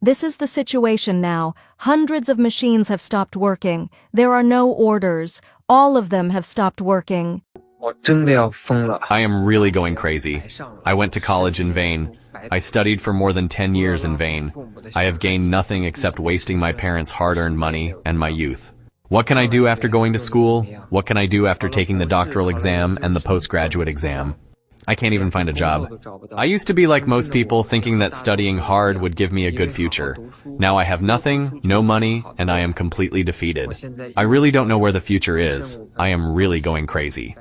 This is the situation now. Hundreds of machines have stopped working. There are no orders. All of them have stopped working. I am really going crazy. I went to college in vain. I studied for more than 10 years in vain. I have gained nothing except wasting my parents' hard-earned money and my youth. What can I do after going to school? What can I do after taking the doctoral exam and the postgraduate exam? I can't even find a job. I used to be like most people, thinking that studying hard would give me a good future. Now I have nothing, no money, and I am completely defeated. I really don't know where the future is. I am really going crazy.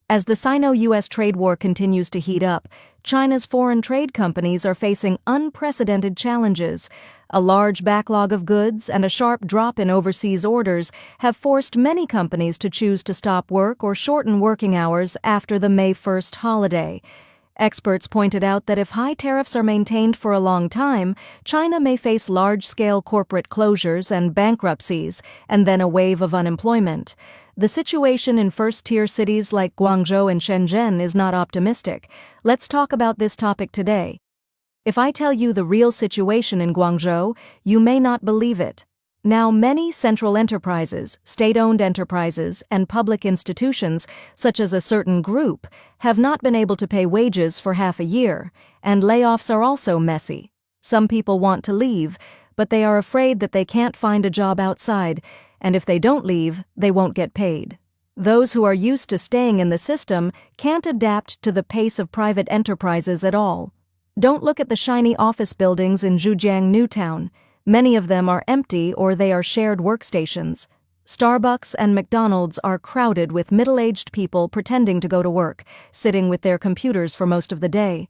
As the Sino-US trade war continues to heat up, China's foreign trade companies are facing unprecedented challenges. A large backlog of goods and a sharp drop in overseas orders have forced many companies to choose to stop work or shorten working hours after the May 1st holiday. Experts pointed out that if high tariffs are maintained for a long time, China may face large-scale corporate closures and bankruptcies, and then a wave of unemployment. The situation in first-tier cities like Guangzhou and Shenzhen is not optimistic. Let's talk about this topic today. If I tell you the real situation in Guangzhou, you may not believe it. Now, many central enterprises, state-owned enterprises, and public institutions, such as a certain group, have not been able to pay wages for half a year, and layoffs are also messy. Some people want to leave, but they are afraid that they can't find a job outside, and if they don't leave, they won't get paid. Those who are used to staying in the system can't adapt to the pace of private enterprises at all. Don't look at the shiny office buildings in Zhujiang Newtown. Many of them are empty or they are shared workstations. Starbucks and McDonald's are crowded with middle-aged people pretending to go to work, sitting with their computers for most of the day.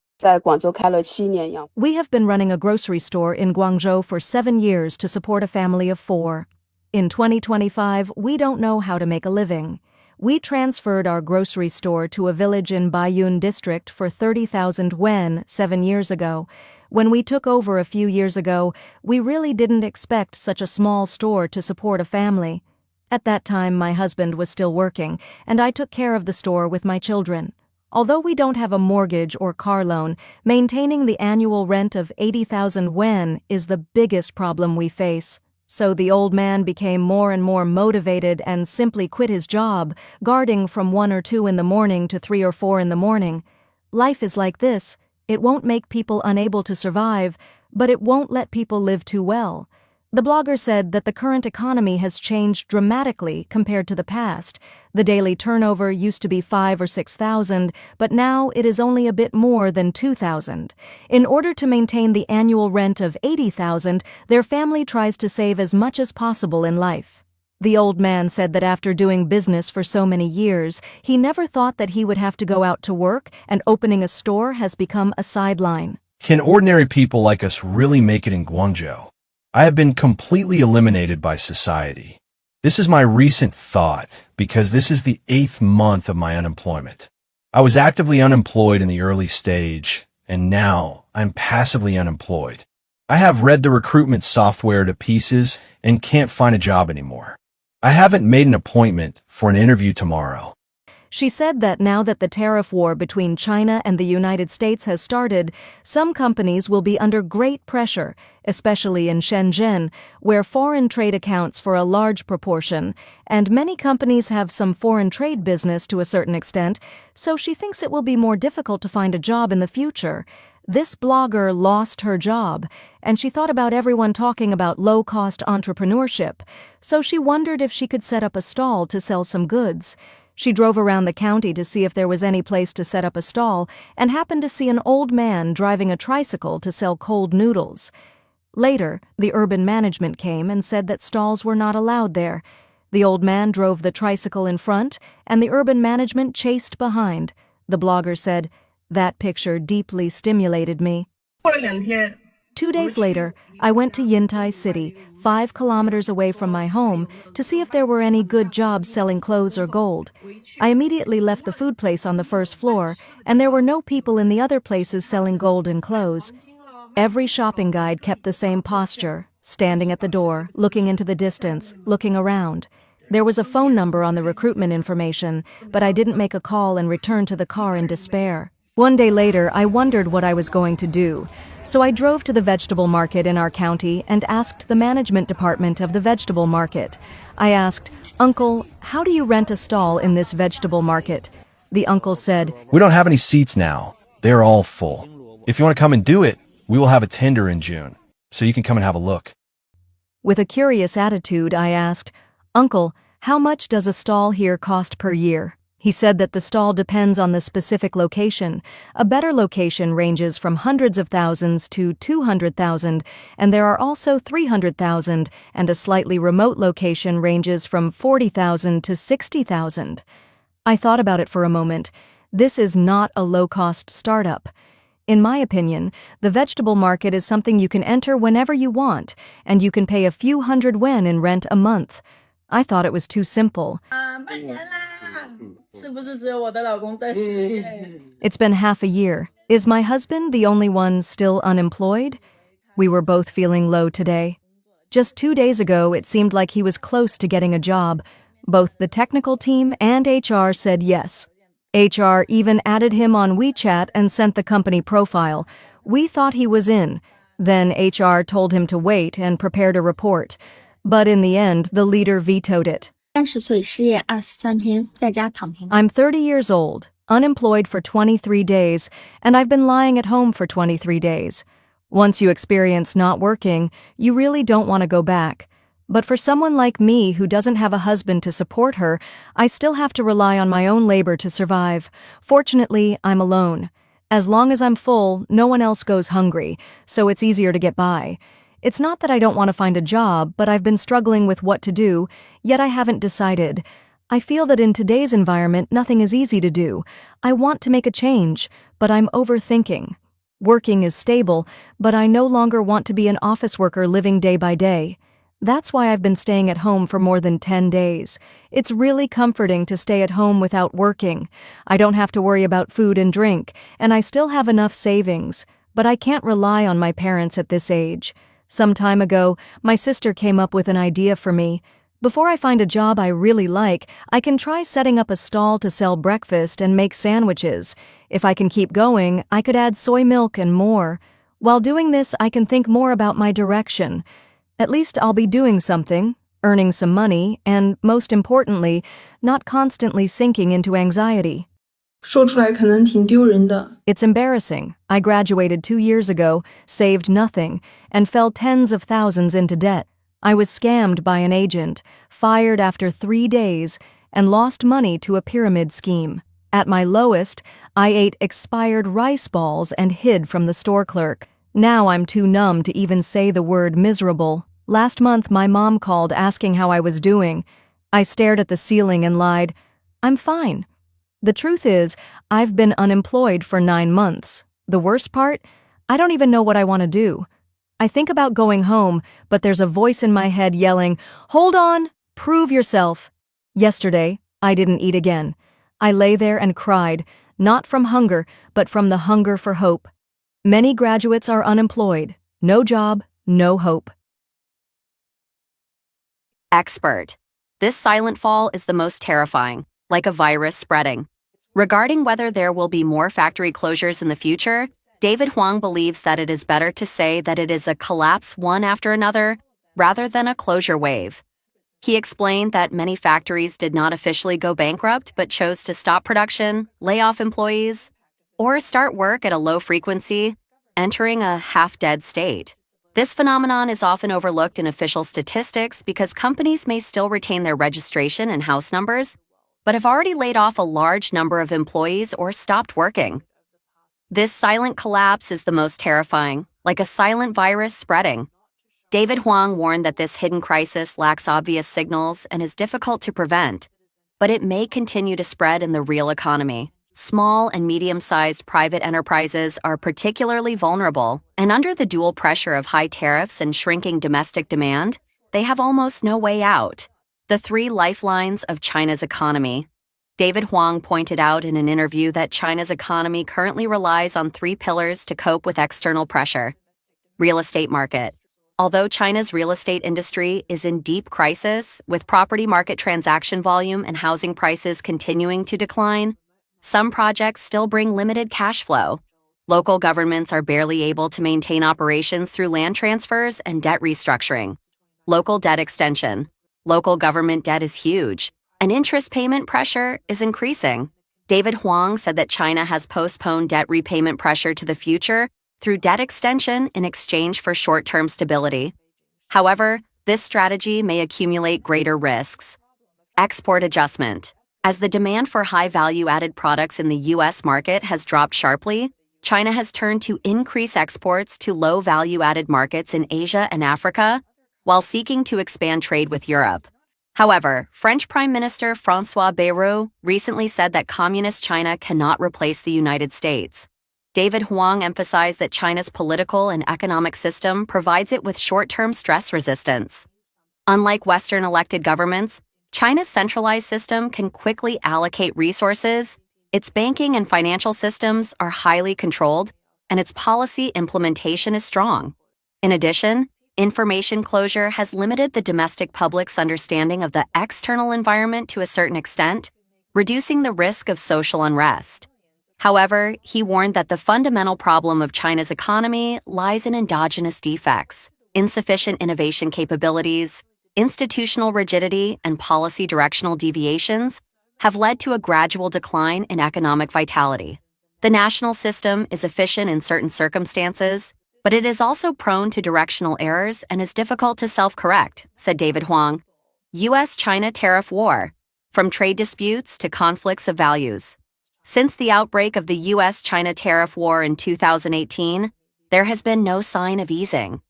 We have been running a grocery store in Guangzhou for 7 years to support a family of 4. In 2025, we don't know how to make a living. We transferred our grocery store to a village in Baiyun district for 30,000 yuan 7 years ago. When we took over a few years ago, we really didn't expect such a small store to support a family. At that time, my husband was still working, and I took care of the store with my children. Although we don't have a mortgage or car loan, maintaining the annual rent of 80,000 yuan is the biggest problem we face. So the old man became more and more motivated and simply quit his job, guarding from 1 or 2 in the morning to 3 or 4 in the morning. Life is like this. It won't make people unable to survive, but it won't let people live too well. The blogger said that the current economy has changed dramatically compared to the past. The daily turnover used to be 5,000 or 6,000, but now it is only a bit more than 2,000. In order to maintain the annual rent of 80,000, their family tries to save as much as possible in life. The old man said that after doing business for so many years, he never thought that he would have to go out to work, and opening a store has become a sideline. Can ordinary people like us really make it in Guangzhou? I have been completely eliminated by society. This is my recent thought, because this is the 8th month of my unemployment. I was actively unemployed in the early stage, and now I'm passively unemployed. I have read the recruitment software to pieces and can't find a job anymore. I haven't made an appointment for an interview tomorrow. She said that now that the tariff war between China and the United States has started, some companies will be under great pressure, especially in Shenzhen, where foreign trade accounts for a large proportion, and many companies have some foreign trade business to a certain extent, so she thinks it will be more difficult to find a job in the future. This blogger lost her job, and she thought about everyone talking about low-cost entrepreneurship, so she wondered if she could set up a stall to sell some goods. She drove around the county to see if there was any place to set up a stall and happened to see an old man driving a tricycle to sell cold noodles. Later, the urban management came and said that stalls were not allowed there. The old man drove the tricycle in front, and the urban management chased behind. The blogger said, "That picture deeply stimulated me." 2 days later, I went to Yintai City, 5 kilometers away from my home, to see if there were any good jobs selling clothes or gold. I immediately left the food place on the first floor, and there were no people in the other places selling gold and clothes. Every shopping guide kept the same posture, standing at the door, looking into the distance, looking around. There was a phone number on the recruitment information, but I didn't make a call and returned to the car in despair. One day later, I wondered what I was going to do, so I drove to the vegetable market in our county and asked the management department of the vegetable market. I asked, "Uncle, how do you rent a stall in this vegetable market?" The uncle said, We don't have any seats now. They're all full. If you want to come and do it, we will have a tender in June, so you can come and have a look. With a curious attitude, I asked, "Uncle, how much does a stall here cost per year?" He said that the stall depends on the specific location. A better location ranges from hundreds of thousands to 200,000, and there are also 300,000, and a slightly remote location ranges from 40,000 to 60,000. I thought about it for a moment. This is not a low-cost startup. In my opinion, the vegetable market is something you can enter whenever you want, and you can pay a few hundred yuan in rent a month. I thought it was too simple. It's been half a year. Is my husband the only one still unemployed? We were both feeling low today. Just 2 days ago, it seemed like he was close to getting a job. Both the technical team and HR said yes. HR even added him on WeChat and sent the company profile. We thought he was in. Then HR told him to wait and prepared a report. But in the end, the leader vetoed it. 30岁失业23天，在家躺平。 I'm 30 years old, unemployed for 23 days, and I've been lying at home for 23 days. Once you experience not working, you really don't want to go back. But for someone like me who doesn't have a husband to support her, I still have to rely on my own labor to survive. Fortunately, I'm alone. As long as I'm full, no one else goes hungry, so it's easier to get by. It's not that I don't want to find a job, but I've been struggling with what to do, yet I haven't decided. I feel that in today's environment, nothing is easy to do. I want to make a change, but I'm overthinking. Working is stable, but I no longer want to be an office worker living day by day. That's why I've been staying at home for more than 10 days. It's really comforting to stay at home without working. I don't have to worry about food and drink, and I still have enough savings. But I can't rely on my parents at this age. Some time ago, my sister came up with an idea for me. Before I find a job I really like, I can try setting up a stall to sell breakfast and make sandwiches. If I can keep going, I could add soy milk and more. While doing this, I can think more about my direction. At least I'll be doing something, earning some money, and, most importantly, not constantly sinking into anxiety. 说出来可能挺丢人的。 It's embarrassing. I graduated 2 years ago, saved nothing, and fell tens of thousands into debt. I was scammed by an agent, fired after 3 days, and lost money to a pyramid scheme. At my lowest, I ate expired rice balls and hid from the store clerk. Now I'm too numb to even say the word miserable. Last month, my mom called asking how I was doing. I stared at the ceiling and lied, "I'm fine." The truth is, I've been unemployed for 9 months. The worst part? I don't even know what I want to do. I think about going home, but there's a voice in my head yelling, "Hold on! Prove yourself!" Yesterday, I didn't eat again. I lay there and cried, not from hunger, but from the hunger for hope. Many graduates are unemployed. No job, no hope. Expert. This silent fall is the most terrifying, like a virus spreading. Regarding whether there will be more factory closures in the future, David Huang believes that it is better to say that it is a collapse one after another, rather than a closure wave. He explained that many factories did not officially go bankrupt but chose to stop production, lay off employees, or start work at a low frequency, entering a half-dead state. This phenomenon is often overlooked in official statistics because companies may still retain their registration and house numbers, but have already laid off a large number of employees or stopped working. This silent collapse is the most terrifying, like a silent virus spreading. David Huang warned that this hidden crisis lacks obvious signals and is difficult to prevent, but it may continue to spread in the real economy. small and medium-sized private enterprises are particularly vulnerable, and under the dual pressure of high tariffs and shrinking domestic demand, they have almost no way out. The three lifelines of China's economy. David Huang pointed out in an interview that China's economy currently relies on three pillars to cope with external pressure. Real estate market. Although China's real estate industry is in deep crisis, with property market transaction volume and housing prices continuing to decline, some projects still bring limited cash flow. Local governments are barely able to maintain operations through land transfers and debt restructuring. Local debt extension. Local government debt is huge, and interest payment pressure is increasing. David Huang said that China has postponed debt repayment pressure to the future through debt extension in exchange for short-term stability. However, this strategy may accumulate greater risks. Export adjustment. As the demand for high value-added products in the U.S. market has dropped sharply, China has turned to increase exports to low value-added markets in Asia and Africa, while seeking to expand trade with Europe. However, French Prime Minister François Bayrou recently said that Communist China cannot replace the United States. David Huang emphasized that China's political and economic system provides it with short-term stress resistance. Unlike Western elected governments, China's centralized system can quickly allocate resources, its banking and financial systems are highly controlled, and its policy implementation is strong. In addition, information closure has limited the domestic public's understanding of the external environment to a certain extent, reducing the risk of social unrest. However, he warned that the fundamental problem of China's economy lies in endogenous defects, insufficient innovation capabilities, institutional rigidity, and policy directional deviations have led to a gradual decline in economic vitality. The national system is efficient in certain circumstances, but it is also prone to directional errors and is difficult to self-correct, said David Huang. U.S.-China tariff war. From trade disputes to conflicts of values. Since the outbreak of the U.S.-China tariff war in 2018, there has been no sign of easing.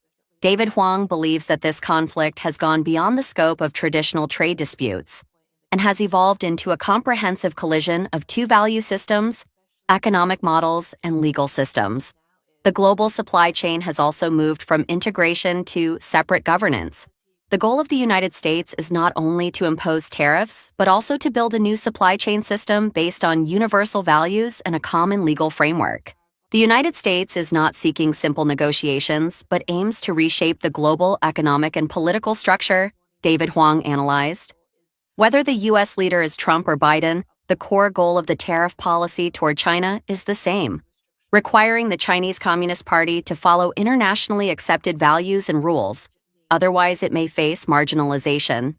David Huang believes that this conflict has gone beyond the scope of traditional trade disputes and has evolved into a comprehensive collision of two value systems, economic models, and legal systems. The global supply chain has also moved from integration to separate governance. The goal of the United States is not only to impose tariffs, but also to build a new supply chain system based on universal values and a common legal framework. The United States is not seeking simple negotiations, but aims to reshape the global economic and political structure, David Huang analyzed. Whether the U.S. leader is Trump or Biden, the core goal of the tariff policy toward China is the same, requiring the Chinese Communist Party to follow internationally accepted values and rules. Otherwise, it may face marginalization.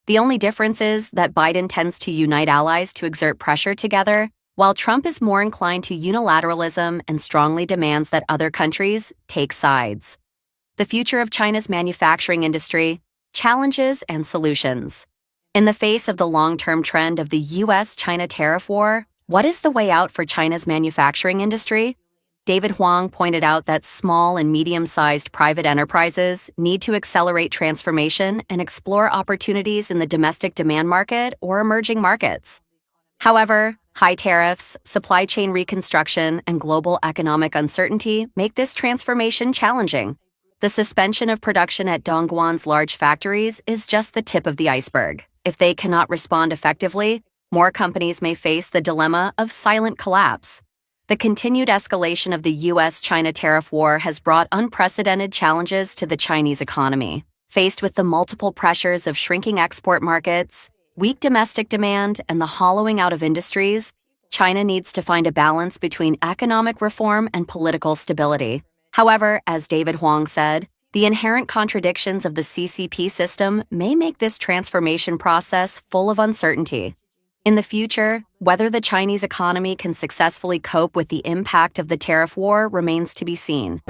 The only difference is that Biden tends to unite allies to exert pressure together, while Trump is more inclined to unilateralism and strongly demands that other countries take sides. The future of China's manufacturing industry, challenges and solutions. In the face of the long-term trend of the U.S.-China tariff war, what is the way out for China's manufacturing industry? David Huang pointed out that small and medium-sized private enterprises need to accelerate transformation and explore opportunities in the domestic demand market or emerging markets. However, high tariffs, supply chain reconstruction, and global economic uncertainty make this transformation challenging. The suspension of production at Dongguan's large factories is just the tip of the iceberg. If they cannot respond effectively, more companies may face the dilemma of silent collapse. The continued escalation of the U.S.-China tariff war has brought unprecedented challenges to the Chinese economy. Faced with the multiple pressures of shrinking export markets, weak domestic demand, and the hollowing out of industries, China needs to find a balance between economic reform and political stability. However, as David Huang said, the inherent contradictions of the CCP system may make this transformation process full of uncertainty. In the future, whether the Chinese economy can successfully cope with the impact of the tariff war remains to be seen.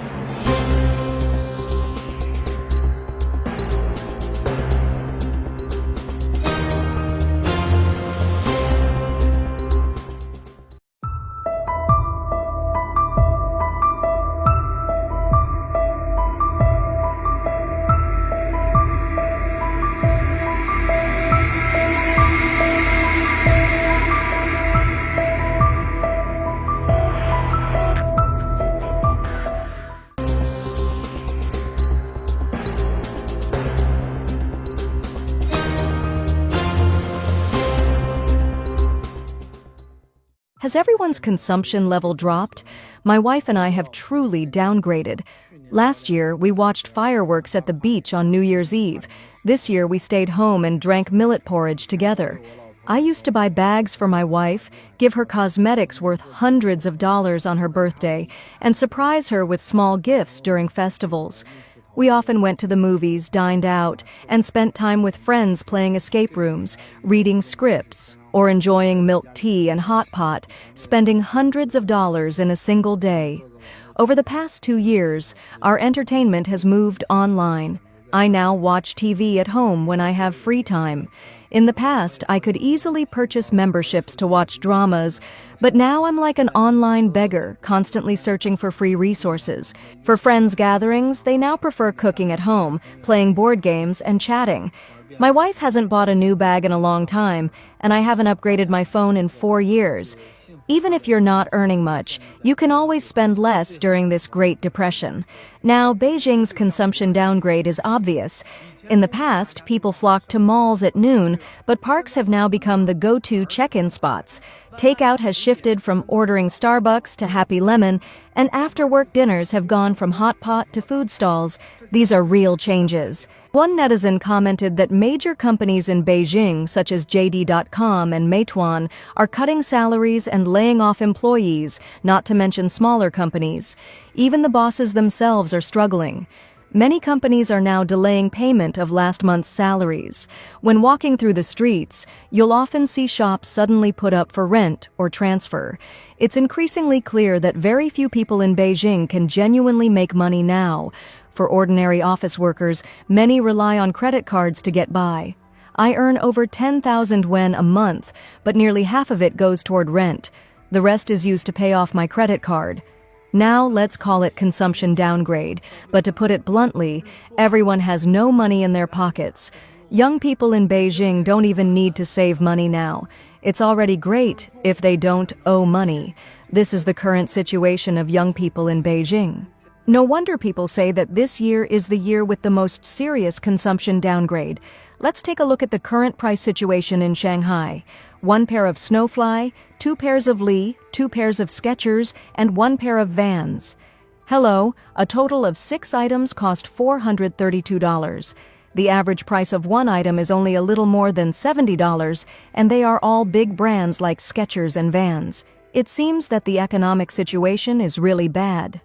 Has everyone's consumption level dropped? My wife and I have truly downgraded. Last year, we watched fireworks at the beach on New Year's Eve. This year, we stayed home and drank millet porridge together. I used to buy bags for my wife, give her cosmetics worth hundreds of dollars on her birthday, and surprise her with small gifts during festivals. We often went to the movies, dined out, and spent time with friends playing escape rooms, reading scripts, or enjoying milk tea and hot pot, spending hundreds of dollars in a single day. Over the past 2 years, our entertainment has moved online. I now watch TV at home when I have free time. In the past, I could easily purchase memberships to watch dramas, but now I'm like an online beggar, constantly searching for free resources. For friends' gatherings, they now prefer cooking at home, playing board games, and chatting. My wife hasn't bought a new bag in a long time, and I haven't upgraded my phone in 4 years. Even if you're not earning much, you can always spend less during this Great Depression. Now, Beijing's consumption downgrade is obvious. In the past, people flocked to malls at noon, but parks have now become the go-to check-in spots. Takeout has shifted from ordering Starbucks to Happy Lemon, and after-work dinners have gone from hot pot to food stalls. These are real changes. One netizen commented that major companies in Beijing, such as JD.com and Meituan, are cutting salaries and laying off employees, not to mention smaller companies. Even the bosses themselves are struggling. Many companies are now delaying payment of last month's salaries. When walking through the streets, you'll often see shops suddenly put up for rent or transfer. It's increasingly clear that very few people in Beijing can genuinely make money now. For ordinary office workers, many rely on credit cards to get by. I earn over 10,000 yuan a month, but nearly half of it goes toward rent. The rest is used to pay off my credit card. Now let's call it consumption downgrade, but to put it bluntly, everyone has no money in their pockets. Young people in Beijing don't even need to save money now. It's already great if they don't owe money. This is the current situation of young people in Beijing. No wonder people say that this year is the year with the most serious consumption downgrade. Let's take a look at the current price situation in Shanghai. 1 pair of Snowfly, 2 pairs of Lee, 2 pairs of Skechers, and 1 pair of Vans. Hello, a total of 6 items cost $432. The average price of one item is only a little more than $70, and they are all big brands like Skechers and Vans. It seems that the economic situation is really bad.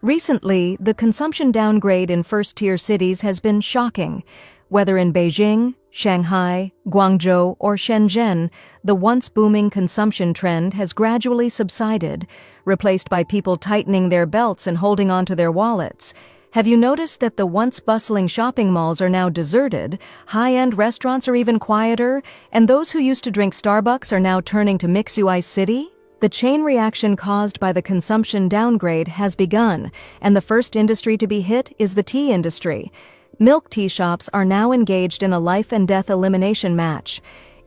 Recently, the consumption downgrade in first-tier cities has been shocking. Whether in Beijing, Shanghai, Guangzhou, or Shenzhen, the once-booming consumption trend has gradually subsided, replaced by people tightening their belts and holding onto their wallets. Have you noticed that the once-bustling shopping malls are now deserted, high-end restaurants are even quieter, and those who used to drink Starbucks are now turning to Mixui City? The chain reaction caused by the consumption downgrade has begun, and the first industry to be hit is the tea industry. Milk tea shops are now engaged in a life-and-death elimination match.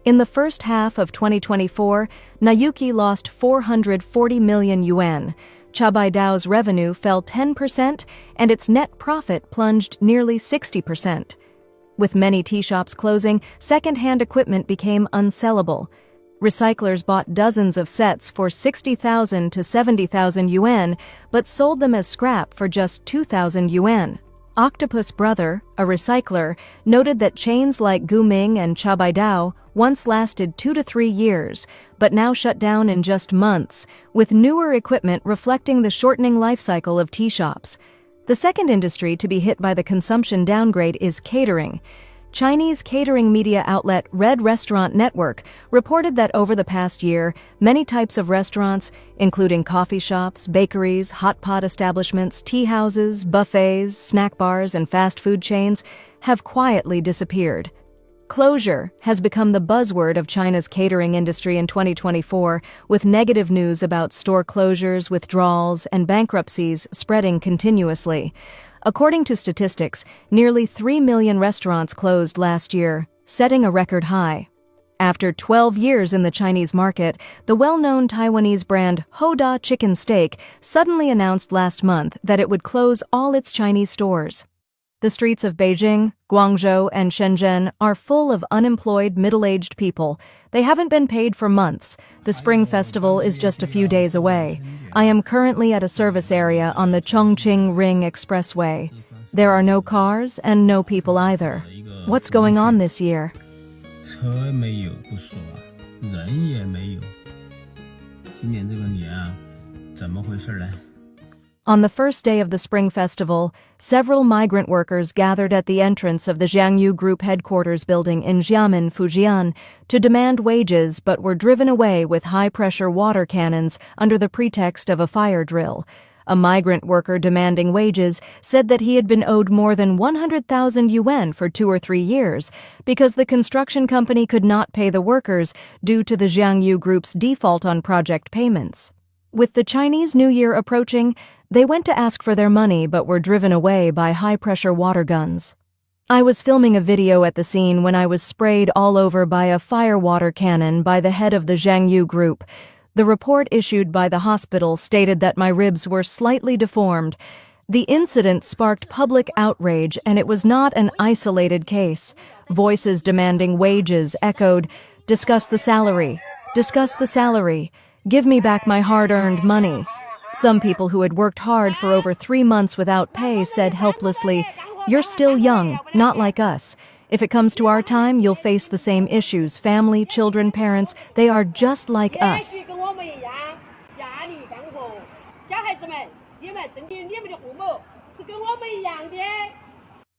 In the first half of 2024, Nayuki lost 440 million yuan. Chabaidao's revenue fell 10%, and its net profit plunged nearly 60%. With many tea shops closing, second-hand equipment became unsellable. Recyclers bought dozens of sets for 60,000 to 70,000 yuan, but sold them as scrap for just 2,000 yuan. Octopus Brother, a recycler, noted that chains like Guming and Chabaidao once lasted 2 to 3 years, but now shut down in just months, with newer equipment reflecting the shortening life cycle of tea shops. The second industry to be hit by the consumption downgrade is catering. Chinese catering media outlet Red Restaurant Network reported that over the past year, many types of restaurants, including coffee shops, bakeries, hot pot establishments, tea houses, buffets, snack bars, and fast food chains, have quietly disappeared. Closure has become the buzzword of China's catering industry in 2024, with negative news about store closures, withdrawals, and bankruptcies spreading continuously. According to statistics, nearly 3 million restaurants closed last year, setting a record high. After 12 years in the Chinese market, the well-known Taiwanese brand Hoda Chicken Steak suddenly announced last month that it would close all its Chinese stores. The streets of Beijing, Guangzhou, and Shenzhen are full of unemployed middle-aged people. They haven't been paid for months. The Spring Festival is just a few days away. I am currently at a service area on the Chongqing Ring Expressway. There are no cars and no people either. What's going on this year? 车没有不说，人也没有。今年这个年啊，怎么回事呢？ On the first day of the Spring Festival, several migrant workers gathered at the entrance of the Xi'an Group headquarters building in Xiamen, Fujian, to demand wages but were driven away with high-pressure water cannons under the pretext of a fire drill. A migrant worker demanding wages said that he had been owed more than 100,000 yuan for 2 or 3 years because the construction company could not pay the workers due to the Xi'an Group's default on project payments. With the Chinese New Year approaching, they went to ask for their money but were driven away by high-pressure water guns. I was filming a video at the scene when I was sprayed all over by a fire water cannon by the head of the Xi'an Group. The report issued by the hospital stated that my ribs were slightly deformed. The incident sparked public outrage, and it was not an isolated case. Voices demanding wages echoed, "Discuss the salary. Discuss the salary. Give me back my hard-earned money." Some people who had worked hard for over 3 months without pay said helplessly, "You're still young, not like us. If it comes to our time, you'll face the same issues. Family, children, parents, they are just like us."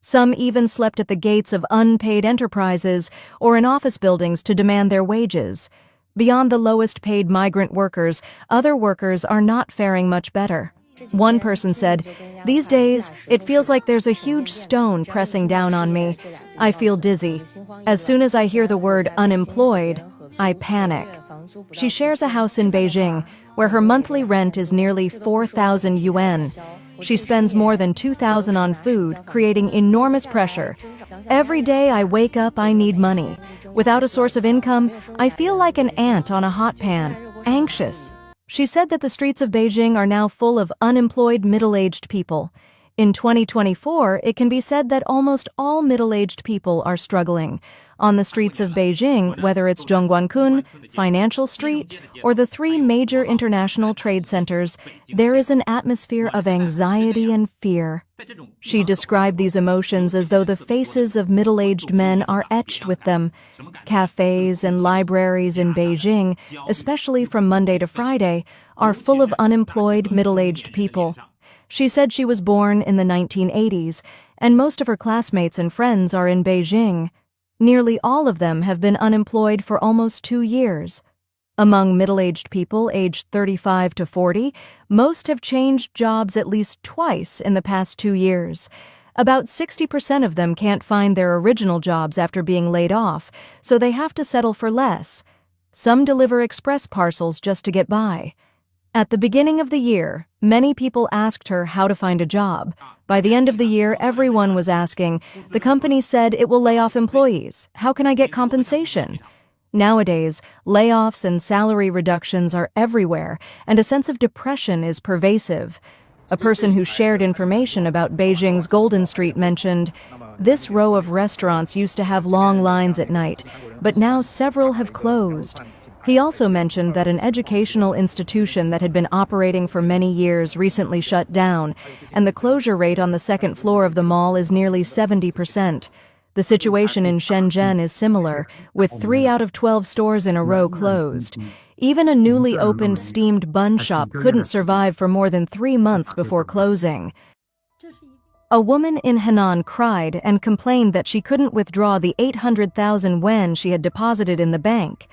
Some even slept at the gates of unpaid enterprises or in office buildings to demand their wages. Beyond the lowest-paid migrant workers, other workers are not faring much better. One person said, "These days, it feels like there's a huge stone pressing down on me. I feel dizzy. As soon as I hear the word unemployed, I panic." She shares a house in Beijing, where her monthly rent is nearly 4,000 yuan. She spends more than 2,000 on food, creating enormous pressure. "Every day I wake up, I need money. Without a source of income, I feel like an ant on a hot pan, anxious." She said that the streets of Beijing are now full of unemployed middle-aged people. In 2024, it can be said that almost all middle-aged people are struggling. On the streets of Beijing, whether it's Zhongguancun, Financial Street, or the 3 major international trade centers, there is an atmosphere of anxiety and fear. She described these emotions as though the faces of middle-aged men are etched with them. Cafes and libraries in Beijing, especially from Monday to Friday, are full of unemployed middle-aged people. She said she was born in the 1980s, and most of her classmates and friends are in Beijing. Nearly all of them have been unemployed for almost 2 years. Among middle-aged people aged 35 to 40, most have changed jobs at least twice in the past 2 years. About 60% of them can't find their original jobs after being laid off, so they have to settle for less. Some deliver express parcels just to get by. At the beginning of the year, many people asked her how to find a job. By the end of the year, everyone was asking, "The company said it will lay off employees. How can I get compensation?" Nowadays, layoffs and salary reductions are everywhere, and a sense of depression is pervasive. A person who shared information about Beijing's Golden Street mentioned, "This row of restaurants used to have long lines at night, but now several have closed." He also mentioned that an educational institution that had been operating for many years recently shut down, and the closure rate on the second floor of the mall is nearly 70%. The situation in Shenzhen is similar, with 3 out of 12 stores in a row closed. Even a newly opened steamed bun shop couldn't survive for more than 3 months before closing. A woman in Henan cried and complained that she couldn't withdraw the 800,000 yuan she had deposited in the bank.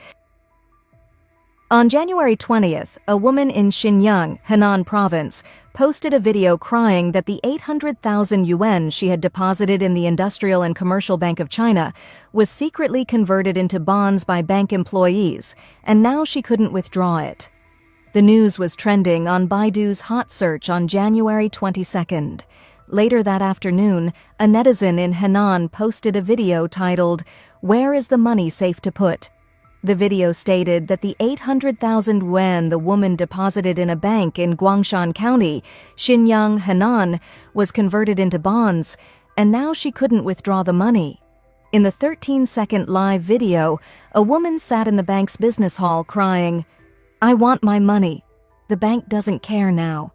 On January 20th, a woman in Xi'an, Henan province, posted a video crying that the 800,000 yuan she had deposited in the Industrial and Commercial Bank of China was secretly converted into bonds by bank employees, and now she couldn't withdraw it. The news was trending on Baidu's hot search on January 22nd. Later that afternoon, a netizen in Henan posted a video titled, "Where is the money safe to put?" The video stated that the 800,000 yuan the woman deposited in a bank in Guangshan County, Xinyang, Henan, was converted into bonds, and now she couldn't withdraw the money. In the 13-second live video, a woman sat in the bank's business hall crying, "I want my money. The bank doesn't care now."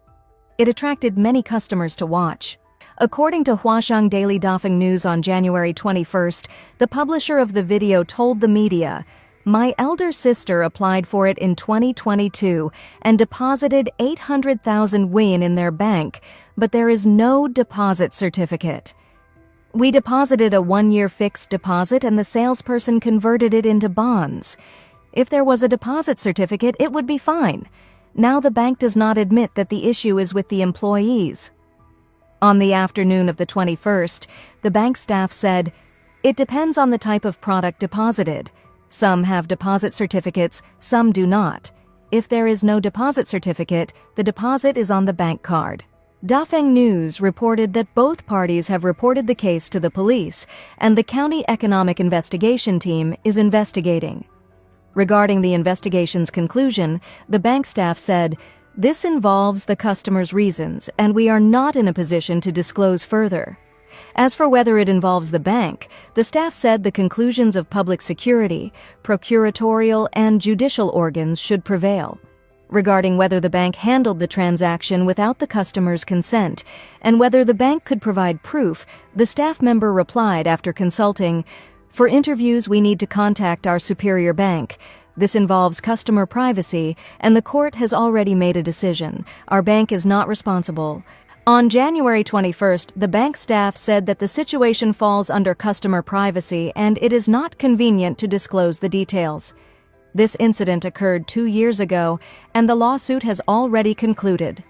It attracted many customers to watch. According to Huaxiang Daily Dafeng News on January 21st, the publisher of the video told the media, "My elder sister applied for it in 2022 and deposited 800,000 yuan in their bank, but there is no deposit certificate. We deposited a 1-year fixed deposit and the salesperson converted it into bonds. If there was a deposit certificate, it would be fine. Now the bank does not admit that the issue is with the employees." On the afternoon of the 21st, the bank staff said, "It depends on the type of product deposited. Some have deposit certificates, some do not. If there is no deposit certificate, the deposit is on the bank card." Dafeng News reported that both parties have reported the case to the police, and the county economic investigation team is investigating. Regarding the investigation's conclusion, the bank staff said, "This involves the customer's reasons, and we are not in a position to disclose further." As for whether it involves the bank, the staff said the conclusions of public security, procuratorial, and judicial organs should prevail. Regarding whether the bank handled the transaction without the customer's consent, and whether the bank could provide proof, the staff member replied after consulting, "For interviews, we need to contact our superior bank. This involves customer privacy, and the court has already made a decision. Our bank is not responsible." On January 21st, the bank staff said that the situation falls under customer privacy and it is not convenient to disclose the details. This incident occurred 2 years ago, and the lawsuit has already concluded.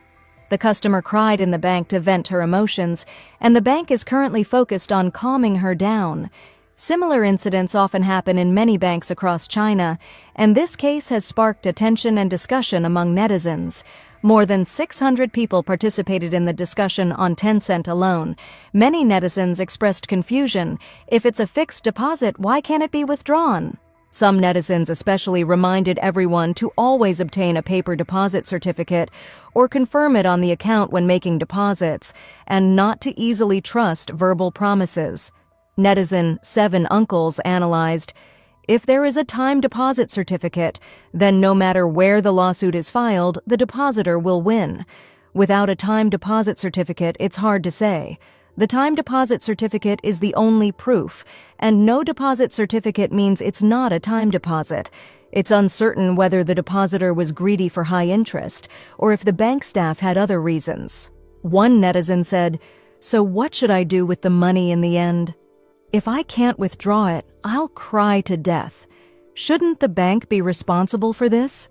The customer cried in the bank to vent her emotions, and the bank is currently focused on calming her down. Similar incidents often happen in many banks across China, and this case has sparked attention and discussion among netizens. More than 600 people participated in the discussion on Tencent alone. Many netizens expressed confusion. If it's a fixed deposit, why can't it be withdrawn? Some netizens especially reminded everyone to always obtain a paper deposit certificate or confirm it on the account when making deposits, and not to easily trust verbal promises. Netizen 7 Uncles analyzed, "If there is a time deposit certificate, then no matter where the lawsuit is filed, the depositor will win. Without a time deposit certificate, it's hard to say. The time deposit certificate is the only proof, and no deposit certificate means it's not a time deposit. It's uncertain whether the depositor was greedy for high interest, or if the bank staff had other reasons." One netizen said, "So what should I do with the money in the end? If I can't withdraw it, I'll cry to death. Shouldn't the bank be responsible for this?"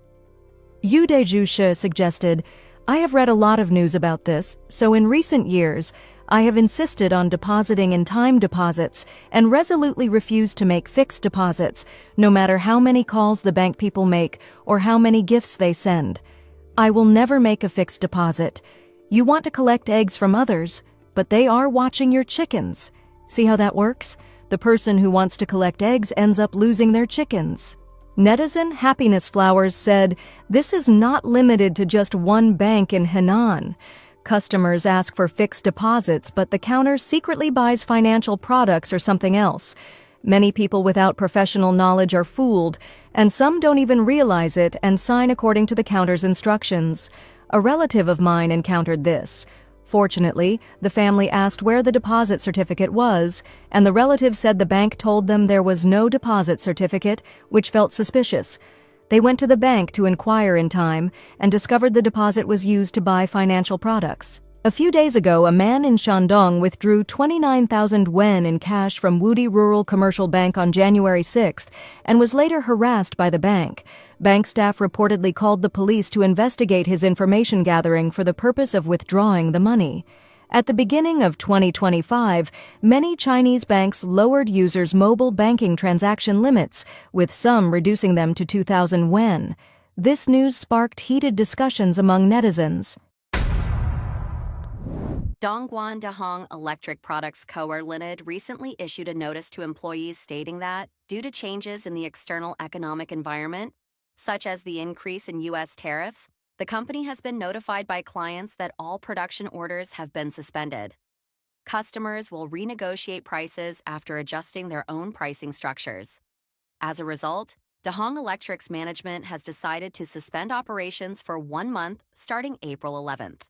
Yu Dezhushe suggested, "I have read a lot of news about this, so in recent years, I have insisted on depositing in time deposits and resolutely refused to make fixed deposits, no matter how many calls the bank people make or how many gifts they send. I will never make a fixed deposit. You want to collect eggs from others, but they are watching your chickens. See how that works? The person who wants to collect eggs ends up losing their chickens." Netizen Happiness Flowers said, "This is not limited to just one bank in Henan. Customers ask for fixed deposits, but the counter secretly buys financial products or something else. Many people without professional knowledge are fooled, and some don't even realize it and sign according to the counter's instructions. A relative of mine encountered this. Fortunately, the family asked where the deposit certificate was, and the relative said the bank told them there was no deposit certificate, which felt suspicious. They went to the bank to inquire in time and discovered the deposit was used to buy financial products. A few days ago, a man in Shandong withdrew 29,000 yuan in cash from Wudi Rural Commercial Bank on January 6th and was later harassed by the bank. Bank staff reportedly called the police to investigate his information gathering for the purpose of withdrawing the money. At the beginning of 2025, many Chinese banks lowered users' mobile banking transaction limits, with some reducing them to 2,000 yuan. This news sparked heated discussions among netizens. Dongguan Dahong Electric Products Co. Limited recently issued a notice to employees stating that, due to changes in the external economic environment, such as the increase in U.S. tariffs, the company has been notified by clients that all production orders have been suspended. customers will renegotiate prices after adjusting their own pricing structures. As a result, Dahong Electric's management has decided to suspend operations for 1 month starting April 11th.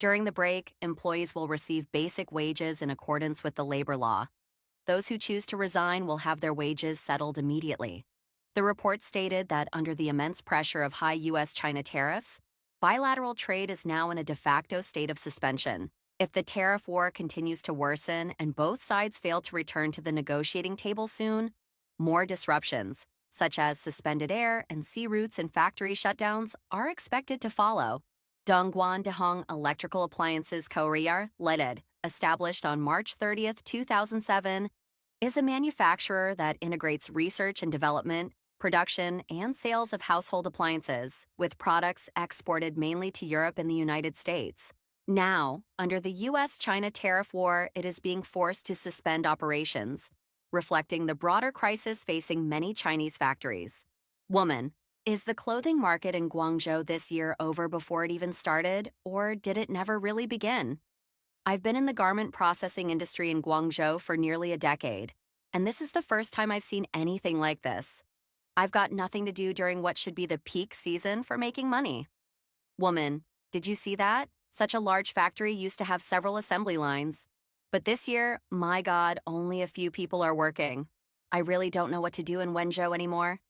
During the break, employees will receive basic wages in accordance with the labor law. Those who choose to resign will have their wages settled immediately. The report stated that under the immense pressure of high U.S.-China tariffs, bilateral trade is now in a de facto state of suspension. If the tariff war continues to worsen and both sides fail to return to the negotiating table soon, more disruptions, such as suspended air and sea routes and factory shutdowns, are expected to follow. Dongguan Dahong Electrical Appliances Korea Limited, established on March 30, 2007, is a manufacturer that integrates research and development, production, and sales of household appliances, with products exported mainly to Europe and the United States. Now, under the U.S.-China tariff war, it is being forced to suspend operations, reflecting the broader crisis facing many Chinese factories. Woman, is the clothing market in Guangzhou this year over before it even started, or did it never really begin? I've been in the garment processing industry in Guangzhou for nearly a decade, and this is the first time I've seen anything like this. I've got nothing to do during what should be the peak season for making money. Woman, did you see that? Such a large factory used to have several assembly lines. But this year, my God, only a few people are working. I really don't know what to do in Wenzhou anymore.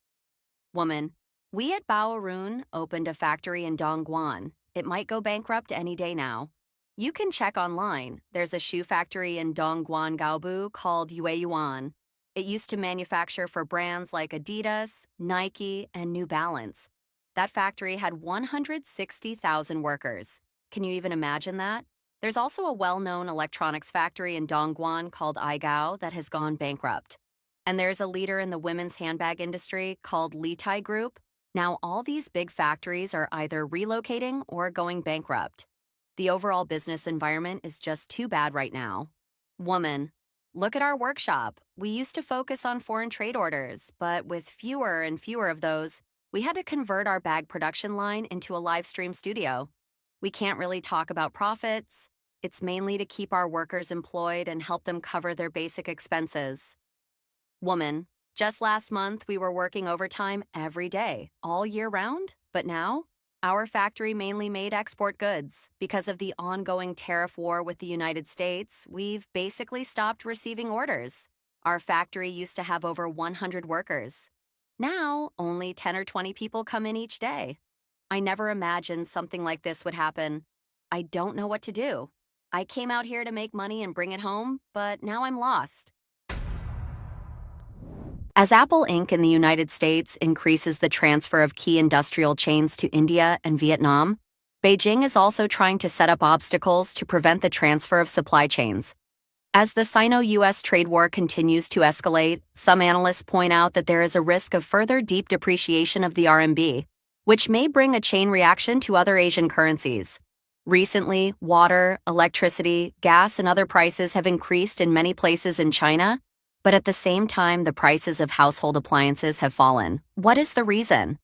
Woman, we at Bao'erun opened a factory in Dongguan. It might go bankrupt any day now. You can check online. There's a shoe factory in Dongguan Gaobu called Yueyuan. It used to manufacture for brands like Adidas, Nike, and New Balance. That factory had 160,000 workers. Can you even imagine that? There's also a well-known electronics factory in Dongguan called Aigao that has gone bankrupt. And there's a leader in the women's handbag industry called Litai Group. Now all these big factories are either relocating or going bankrupt. The overall business environment is just too bad right now. Woman, look at our workshop. We used to focus on foreign trade orders, but with fewer and fewer of those, we had to convert our bag production line into a live stream studio. We can't really talk about profits. It's mainly to keep our workers employed and help them cover their basic expenses. Woman, just last month we were working overtime every day, all year round, but now our factory mainly made export goods. Because of the ongoing tariff war with the United States, we've basically stopped receiving orders. Our factory used to have over 100 workers. Now, only 10 or 20 people come in each day. I never imagined something like this would happen. I don't know what to do. I came out here to make money and bring it home, but now I'm lost. As Apple Inc. in the United States increases the transfer of key industrial chains to India and Vietnam, Beijing is also trying to set up obstacles to prevent the transfer of supply chains. As the Sino-US trade war continues to escalate, some analysts point out that there is a risk of further deep depreciation of the RMB, which may bring a chain reaction to other Asian currencies. Recently, water, electricity, gas, and other prices have increased in many places in China, but at the same time, the prices of household appliances have fallen. What is the reason?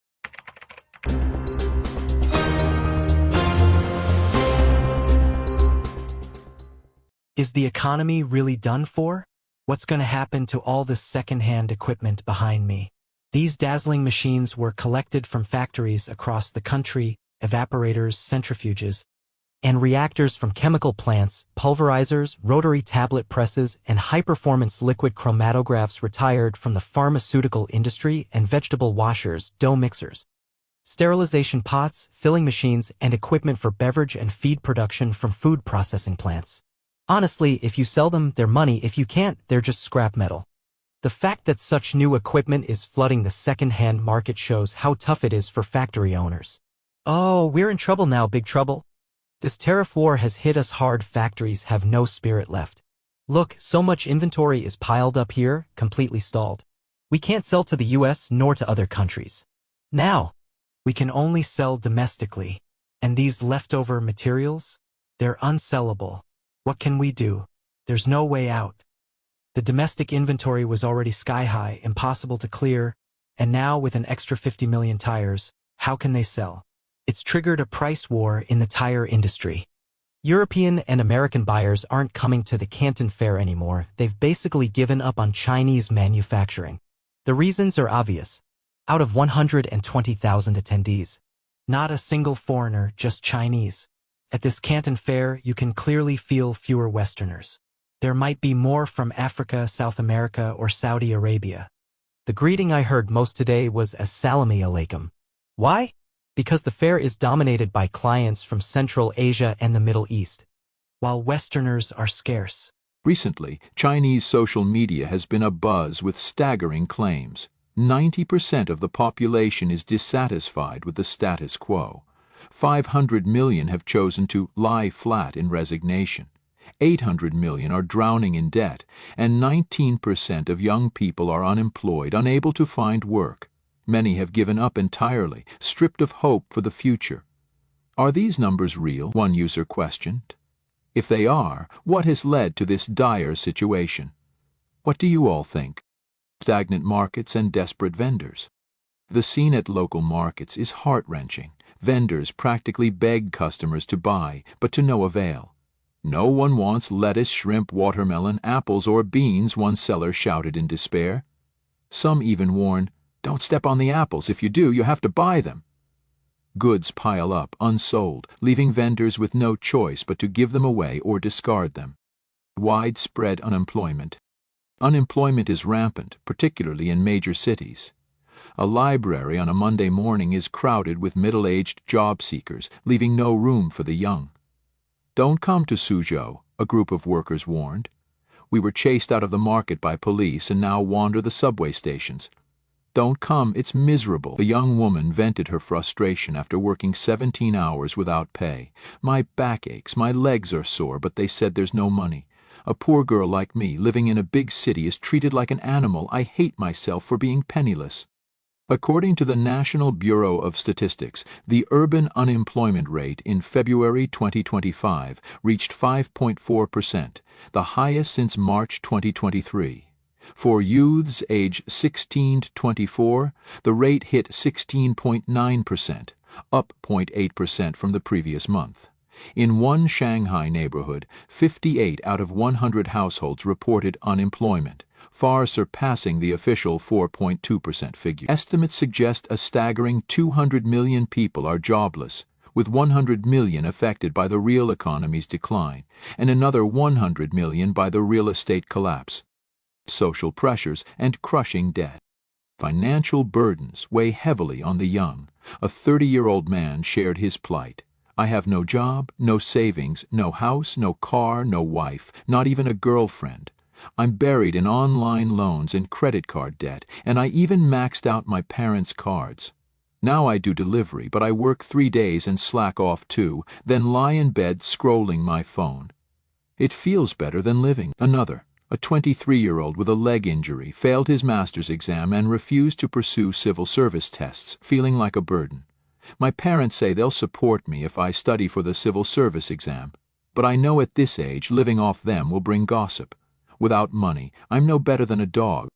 Is the economy really done for? What's going to happen to all this second-hand equipment behind me? These dazzling machines were collected from factories across the country, evaporators, centrifuges, and reactors from chemical plants, pulverizers, rotary tablet presses, and high-performance liquid chromatographs retired from the pharmaceutical industry and vegetable washers, dough mixers, sterilization pots, filling machines, and equipment for beverage and feed production from food processing plants. Honestly, if you sell them, they're money. If you can't, they're just scrap metal. The fact that such new equipment is flooding the second-hand market shows how tough it is for factory owners. Oh, we're in trouble now, big trouble. This tariff war has hit us hard. Factories have no spirit left. Look, so much inventory is piled up here, completely stalled. We can't sell to the US nor to other countries. Now, we can only sell domestically. And these leftover materials? They're unsellable. What can we do? There's no way out. The domestic inventory was already sky-high, impossible to clear, and now with an extra 50 million tires, how can they sell? It's triggered a price war in the tire industry. European and American buyers aren't coming to the Canton Fair anymore. They've basically given up on Chinese manufacturing. The reasons are obvious. Out of 120,000 attendees, not a single foreigner, just Chinese. At this Canton Fair, you can clearly feel fewer Westerners. There might be more from Africa, South America, or Saudi Arabia. The greeting I heard most today was Assalamu alaikum. Why? Because the fair is dominated by clients from Central Asia and the Middle East, while Westerners are scarce. Recently, Chinese social media has been abuzz with staggering claims. 90% of the population is dissatisfied with the status quo. 500 million have chosen to lie flat in resignation. 800 million are drowning in debt, and 19% of young people are unemployed, unable to find work. Many have given up entirely, stripped of hope for the future. Are these numbers real? One user questioned. If they are, what has led to this dire situation? What do you all think? Stagnant markets and desperate vendors. The scene at local markets is heart-wrenching. Vendors practically beg customers to buy, but to no avail. No one wants lettuce, shrimp, watermelon, apples, or beans, one seller shouted in despair. Some even warn, "Don't step on the apples. If you do, you have to buy them." Goods pile up, unsold, leaving vendors with no choice but to give them away or discard them. Widespread unemployment. Unemployment is rampant, particularly in major cities. A library on a Monday morning is crowded with middle-aged job seekers, leaving no room for the young. "Don't come to Suzhou," a group of workers warned. "We were chased out of the market by police and now wander the subway stations." "Don't come, it's miserable." A young woman vented her frustration after working 17 hours without pay. "My back aches, my legs are sore, but they said there's no money. A poor girl like me, living in a big city, is treated like an animal. I hate myself for being penniless." According to the National Bureau of Statistics, the urban unemployment rate in February 2025 reached 5.4%, the highest since March 2023. For youths aged 16 to 24, the rate hit 16.9%, up 0.8% from the previous month. In one Shanghai neighborhood, 58 out of 100 households reported unemployment, far surpassing the official 4.2% figure. Estimates suggest a staggering 200 million people are jobless, with 100 million affected by the real economy's decline, and another 100 million by the real estate collapse. Social pressures and crushing debt. Financial burdens weigh heavily on the young. A 30-year-old man shared his plight. "I have no job, no savings, no house, no car, no wife, not even a girlfriend. I'm buried in online loans and credit card debt, and I even maxed out my parents' cards. Now I do delivery, but I work 3 days and slack off 2, then lie in bed scrolling my phone. It feels better than living." Another, a 23-year-old with a leg injury, failed his master's exam and refused to pursue civil service tests, feeling like a burden. "My parents say they'll support me if I study for the civil service exam, but I know at this age living off them will bring gossip. Without money, I'm no better than a dog."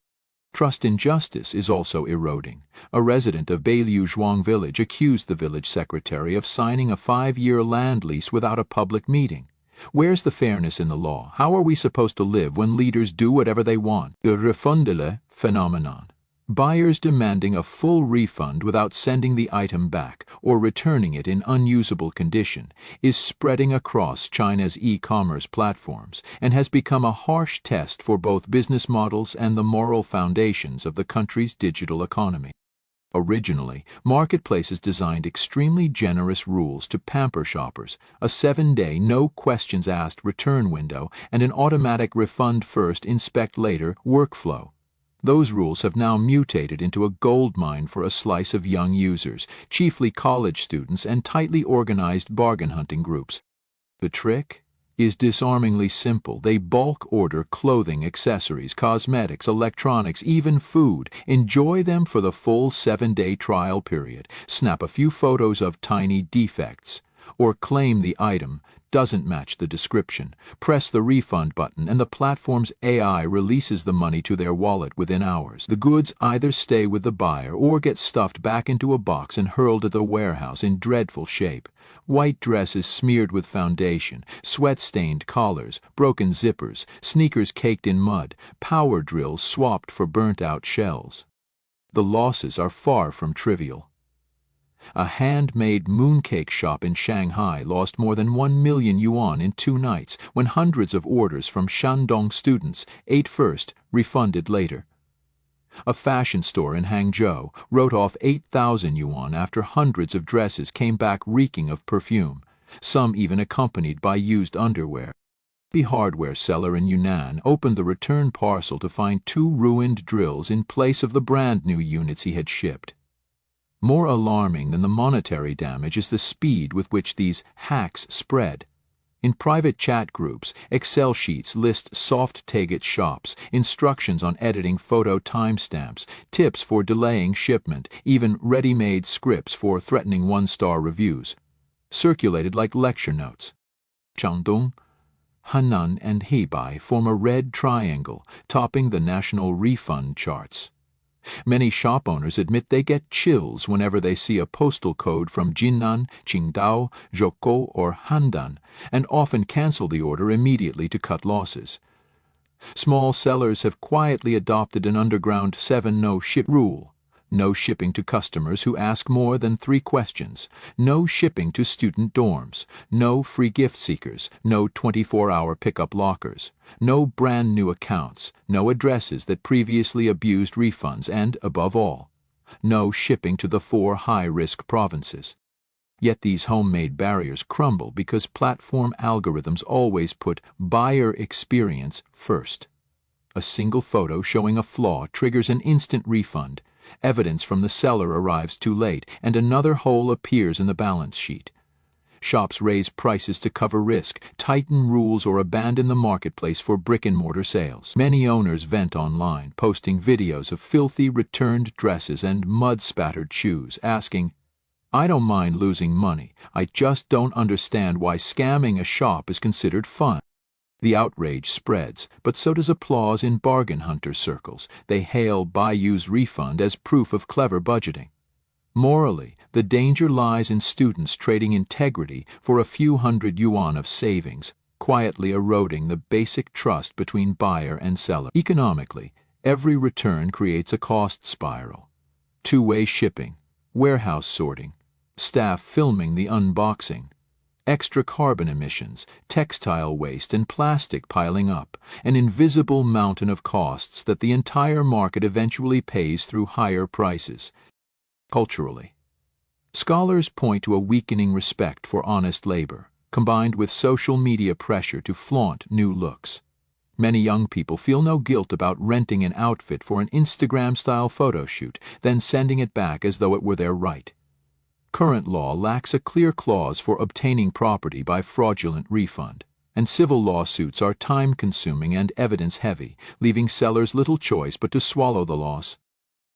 Trust in justice is also eroding. A resident of Beiliuzhuang village accused the village secretary of signing a 5-year land lease without a public meeting. Where's the fairness in the law? How are we supposed to live when leaders do whatever they want? The refundele phenomenon. Buyers demanding a full refund without sending the item back or returning it in unusable condition is spreading across China's e-commerce platforms and has become a harsh test for both business models and the moral foundations of the country's digital economy. Originally, marketplaces designed extremely generous rules to pamper shoppers, a 7-day no-questions-asked return window, and an automatic refund first, inspect later workflow. Those rules have now mutated into a goldmine for a slice of young users, chiefly college students and tightly organized bargain hunting groups. The trick is disarmingly simple. They bulk order clothing, accessories, cosmetics, electronics, even food, enjoy them for the full 7-day trial period, snap a few photos of tiny defects, or claim the item doesn't match the description, press the refund button, and the platform's AI releases the money to their wallet within hours. The goods either stay with the buyer or get stuffed back into a box and hurled at the warehouse in dreadful shape. white dresses smeared with foundation, sweat-stained collars, broken zippers, sneakers caked in mud, power drills swapped for burnt-out shells. The losses are far from trivial. A handmade mooncake shop in Shanghai lost more than 1 million yuan in 2 nights when hundreds of orders from Shandong students ate first, refunded later. A fashion store in Hangzhou wrote off 8,000 yuan after hundreds of dresses came back reeking of perfume, some even accompanied by used underwear. The hardware seller in Yunnan opened the return parcel to find 2 ruined drills in place of the brand new units he had shipped. More alarming than the monetary damage is the speed with which these hacks spread. In private chat groups, Excel sheets list soft target shops, instructions on editing photo timestamps, tips for delaying shipment, even ready-made scripts for threatening 1-star reviews, circulated like lecture notes. Shandong, Henan, and Hebei form a red triangle, topping the national refund charts. Many shop owners admit they get chills whenever they see a postal code from Jinan, Qingdao, Zhoukou, or Handan, and often cancel the order immediately to cut losses. Small sellers have quietly adopted an underground 7 no-ship rule. No shipping to customers who ask more than 3 questions, no shipping to student dorms, no free gift seekers, no 24-hour pickup lockers, no brand new accounts, no addresses that previously abused refunds, and, above all, no shipping to the 4 high-risk provinces. Yet these homemade barriers crumble because platform algorithms always put buyer experience first. A single photo showing a flaw triggers an instant refund. Evidence from the seller arrives too late, and another hole appears in the balance sheet. Shops raise prices to cover risk, tighten rules, or abandon the marketplace for brick-and-mortar sales. Many owners vent online, posting videos of filthy returned dresses and mud-spattered shoes, asking, "I don't mind losing money, I just don't understand why scamming a shop is considered fun." The outrage spreads, but so does applause in bargain hunter circles. They hail Baiju's refund as proof of clever budgeting. Morally, the danger lies in students trading integrity for a few hundred yuan of savings, quietly eroding the basic trust between buyer and seller. Economically, every return creates a cost spiral. Two-way shipping, warehouse sorting, staff filming the unboxing, extra carbon emissions, textile waste, and plastic piling up, an invisible mountain of costs that the entire market eventually pays through higher prices. Culturally, scholars point to a weakening respect for honest labor, combined with social media pressure to flaunt new looks. Many young people feel no guilt about renting an outfit for an Instagram-style photo shoot, then sending it back as though it were their right. Current law lacks a clear clause for obtaining property by fraudulent refund, and civil lawsuits are time-consuming and evidence-heavy, leaving sellers little choice but to swallow the loss.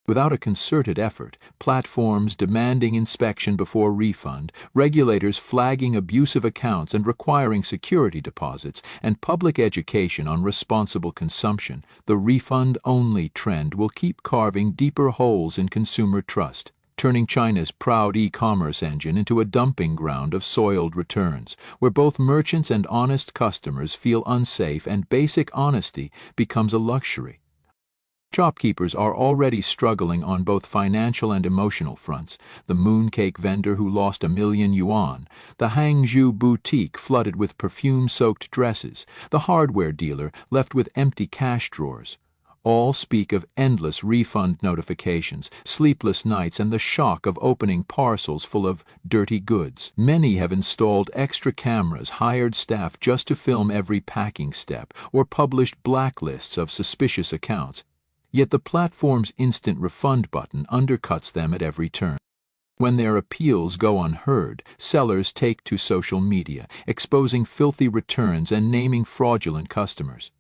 Without a concerted effort, platforms demanding inspection before refund, regulators flagging abusive accounts and requiring security deposits, and public education on responsible consumption, the refund-only trend will keep carving deeper holes in consumer trust, turning China's proud e-commerce engine into a dumping ground of soiled returns, where both merchants and honest customers feel unsafe and basic honesty becomes a luxury. Shopkeepers are already struggling on both financial and emotional fronts. The mooncake vendor who lost 1 million yuan, the Hangzhou boutique flooded with perfume-soaked dresses, the hardware dealer left with empty cash drawers. All speak of endless refund notifications, sleepless nights, and the shock of opening parcels full of dirty goods. Many have installed extra cameras, hired staff just to film every packing step, or published blacklists of suspicious accounts. Yet the platform's instant refund button undercuts them at every turn. When their appeals go unheard, sellers take to social media, exposing filthy returns and naming fraudulent customers.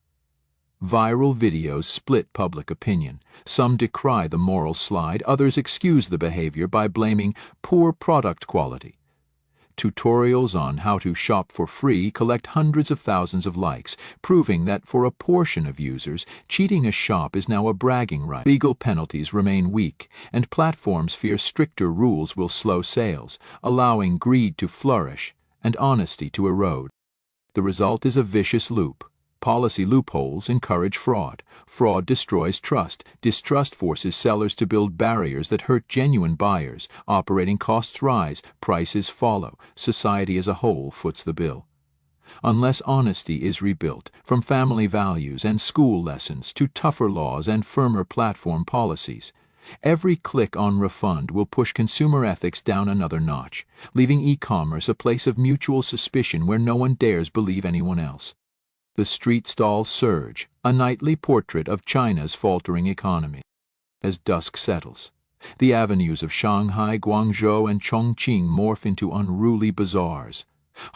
Viral videos split public opinion. Some decry the moral slide, others excuse the behavior by blaming poor product quality. Tutorials on how to shop for free collect hundreds of thousands of likes, proving that for a portion of users, cheating a shop is now a bragging right. Legal penalties remain weak, and platforms fear stricter rules will slow sales, allowing greed to flourish and honesty to erode. The result is a vicious loop. Policy loopholes encourage fraud. Fraud destroys trust. Distrust forces sellers to build barriers that hurt genuine buyers. Operating costs rise. Prices follow. Society as a whole foots the bill. Unless honesty is rebuilt, from family values and school lessons to tougher laws and firmer platform policies, every click on refund will push consumer ethics down another notch, leaving e-commerce a place of mutual suspicion where no one dares believe anyone else. The street stalls surge, a nightly portrait of China's faltering economy. As dusk settles, the avenues of Shanghai, Guangzhou, and Chongqing morph into unruly bazaars.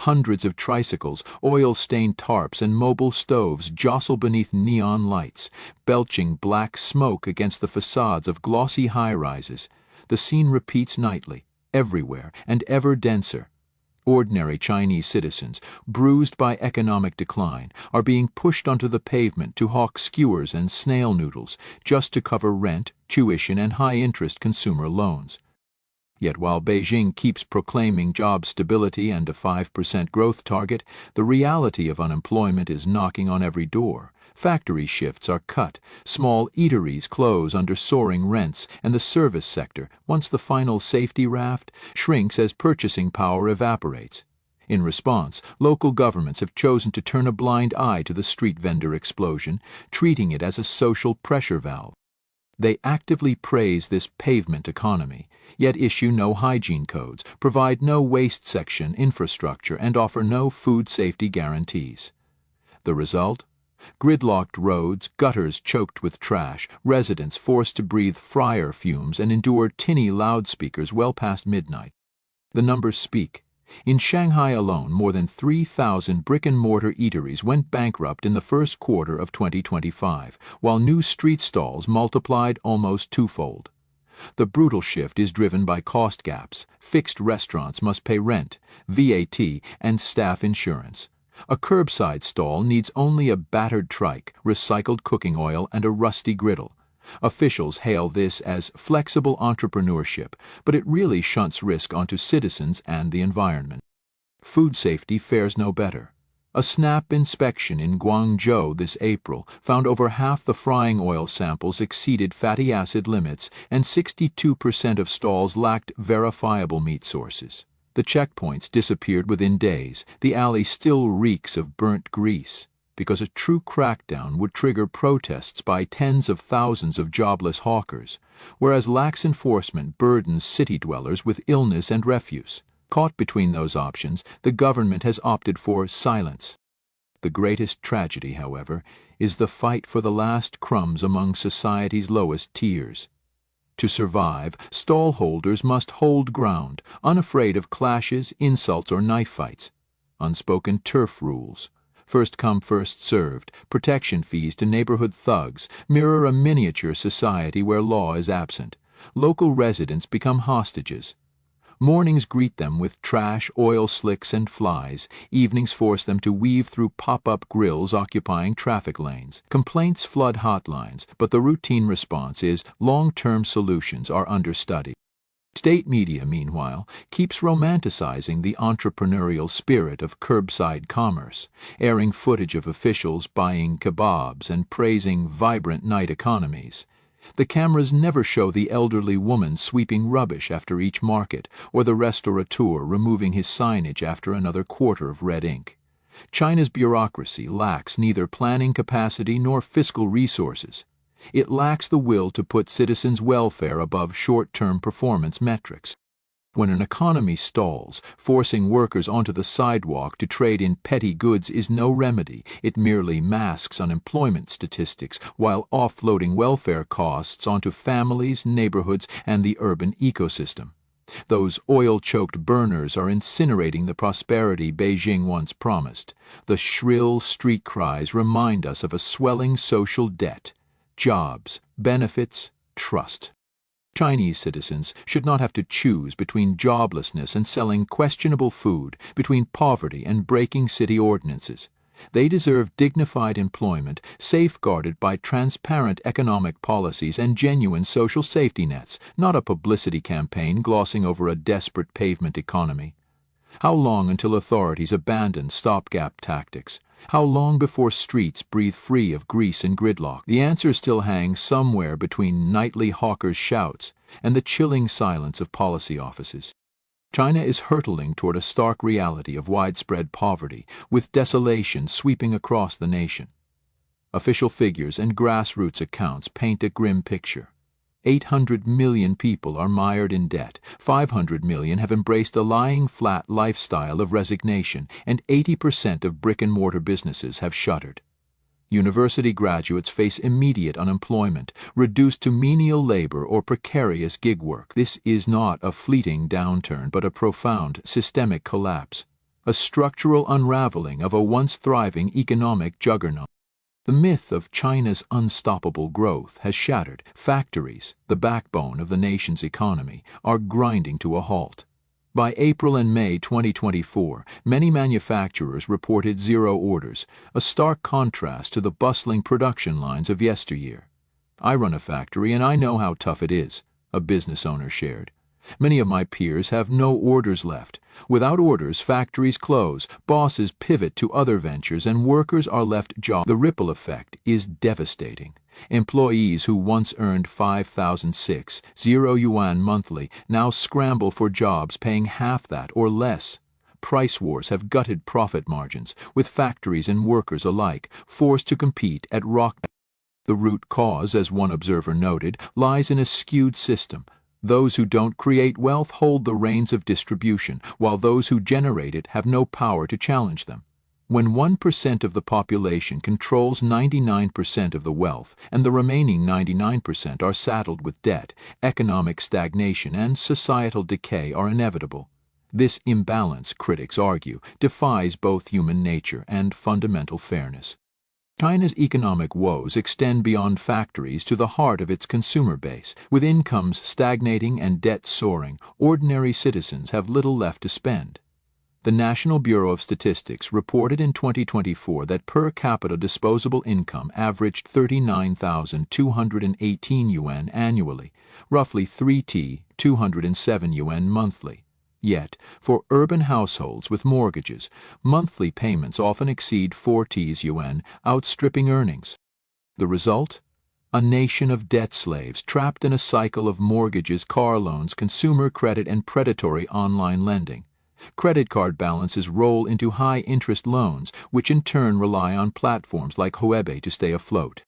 Hundreds of tricycles, oil-stained tarps, and mobile stoves jostle beneath neon lights, belching black smoke against the facades of glossy high-rises. The scene repeats nightly, everywhere, and ever denser. Ordinary Chinese citizens, bruised by economic decline, are being pushed onto the pavement to hawk skewers and snail noodles just to cover rent, tuition, and high-interest consumer loans. Yet while Beijing keeps proclaiming job stability and a 5% growth target, the reality of unemployment is knocking on every door. Factory shifts are cut, small eateries close under soaring rents, and the service sector, once the final safety raft, shrinks as purchasing power evaporates. In response, local governments have chosen to turn a blind eye to the street vendor explosion, treating it as a social pressure valve. They actively praise this pavement economy, yet issue no hygiene codes, provide no waste section infrastructure, and offer no food safety guarantees. The result? Gridlocked roads, gutters choked with trash, residents forced to breathe fryer fumes and endure tinny loudspeakers well past midnight. The numbers speak. In Shanghai alone, more than 3,000 brick-and-mortar eateries went bankrupt in the first quarter of 2025, while new street stalls multiplied almost twofold. The brutal shift is driven by cost gaps. Fixed restaurants must pay rent, VAT, and staff insurance. A curbside stall needs only a battered trike, recycled cooking oil, and a rusty griddle. Officials hail this as flexible entrepreneurship, but it really shunts risk onto citizens and the environment. Food safety fares no better. A snap inspection in Guangzhou this April found over half the frying oil samples exceeded fatty acid limits, and 62% of stalls lacked verifiable meat sources. The checkpoints disappeared within days. The alley still reeks of burnt grease, because a true crackdown would trigger protests by tens of thousands of jobless hawkers, whereas lax enforcement burdens city dwellers with illness and refuse. Caught between those options, the government has opted for silence. The greatest tragedy, however, is the fight for the last crumbs among society's lowest tiers. To survive, stallholders must hold ground, unafraid of clashes, insults, or knife fights. Unspoken turf rules, first come, first served, protection fees to neighborhood thugs, mirror a miniature society where law is absent. Local residents become hostages. Mornings greet them with trash, oil slicks, and flies. Evenings force them to weave through pop-up grills occupying traffic lanes. Complaints flood hotlines, but the routine response is long-term solutions are under study. State media, meanwhile, keeps romanticizing the entrepreneurial spirit of curbside commerce, airing footage of officials buying kebabs and praising vibrant night economies. The cameras never show the elderly woman sweeping rubbish after each market, or the restaurateur removing his signage after another quarter of red ink. China's bureaucracy lacks neither planning capacity nor fiscal resources. It lacks the will to put citizens' welfare above short-term performance metrics. When an economy stalls, forcing workers onto the sidewalk to trade in petty goods is no remedy. It merely masks unemployment statistics while offloading welfare costs onto families, neighborhoods, and the urban ecosystem. Those oil-choked burners are incinerating the prosperity Beijing once promised. The shrill street cries remind us of a swelling social debt: jobs, benefits, trust. Chinese citizens should not have to choose between joblessness and selling questionable food, between poverty and breaking city ordinances. They deserve dignified employment, safeguarded by transparent economic policies and genuine social safety nets, not a publicity campaign glossing over a desperate pavement economy. How long until authorities abandon stopgap tactics? How long before streets breathe free of grease and gridlock? The answer still hangs somewhere between nightly hawkers' shouts and the chilling silence of policy offices. China is hurtling toward a stark reality of widespread poverty, with desolation sweeping across the nation. Official figures and grassroots accounts paint a grim picture. 800 million people are mired in debt, 500 million have embraced a lying flat lifestyle of resignation, and 80% of brick-and-mortar businesses have shuttered. University graduates face immediate unemployment, reduced to menial labor or precarious gig work. This is not a fleeting downturn, but a profound systemic collapse, a structural unraveling of a once thriving economic juggernaut. The myth of China's unstoppable growth has shattered. Factories, the backbone of the nation's economy, are grinding to a halt. By April and May 2024, many manufacturers reported zero orders, a stark contrast to the bustling production lines of yesteryear. "I run a factory and I know how tough it is," a business owner shared. "Many of my peers have no orders left. Without orders, factories close, bosses pivot to other ventures, and workers are left jobless." The ripple effect is devastating. Employees who once earned 5,006 yuan monthly now scramble for jobs paying half that or less. Price wars have gutted profit margins, with factories and workers alike forced to compete at rock bottom. The root cause, as one observer noted, lies in a skewed system. Those who don't create wealth hold the reins of distribution, while those who generate it have no power to challenge them. When 1% of the population controls 99% of the wealth, and the remaining 99% are saddled with debt, economic stagnation and societal decay are inevitable. This imbalance, critics argue, defies both human nature and fundamental fairness. China's economic woes extend beyond factories to the heart of its consumer base. With incomes stagnating and debt soaring, ordinary citizens have little left to spend. The National Bureau of Statistics reported in 2024 that per capita disposable income averaged 39,218 yuan annually, roughly 207 yuan monthly. Yet, for urban households with mortgages, monthly payments often exceed 4 yuan, outstripping earnings. The result? A nation of debt slaves trapped in a cycle of mortgages, car loans, consumer credit, and predatory online lending. Credit card balances roll into high-interest loans, which in turn rely on platforms like Huobi to stay afloat.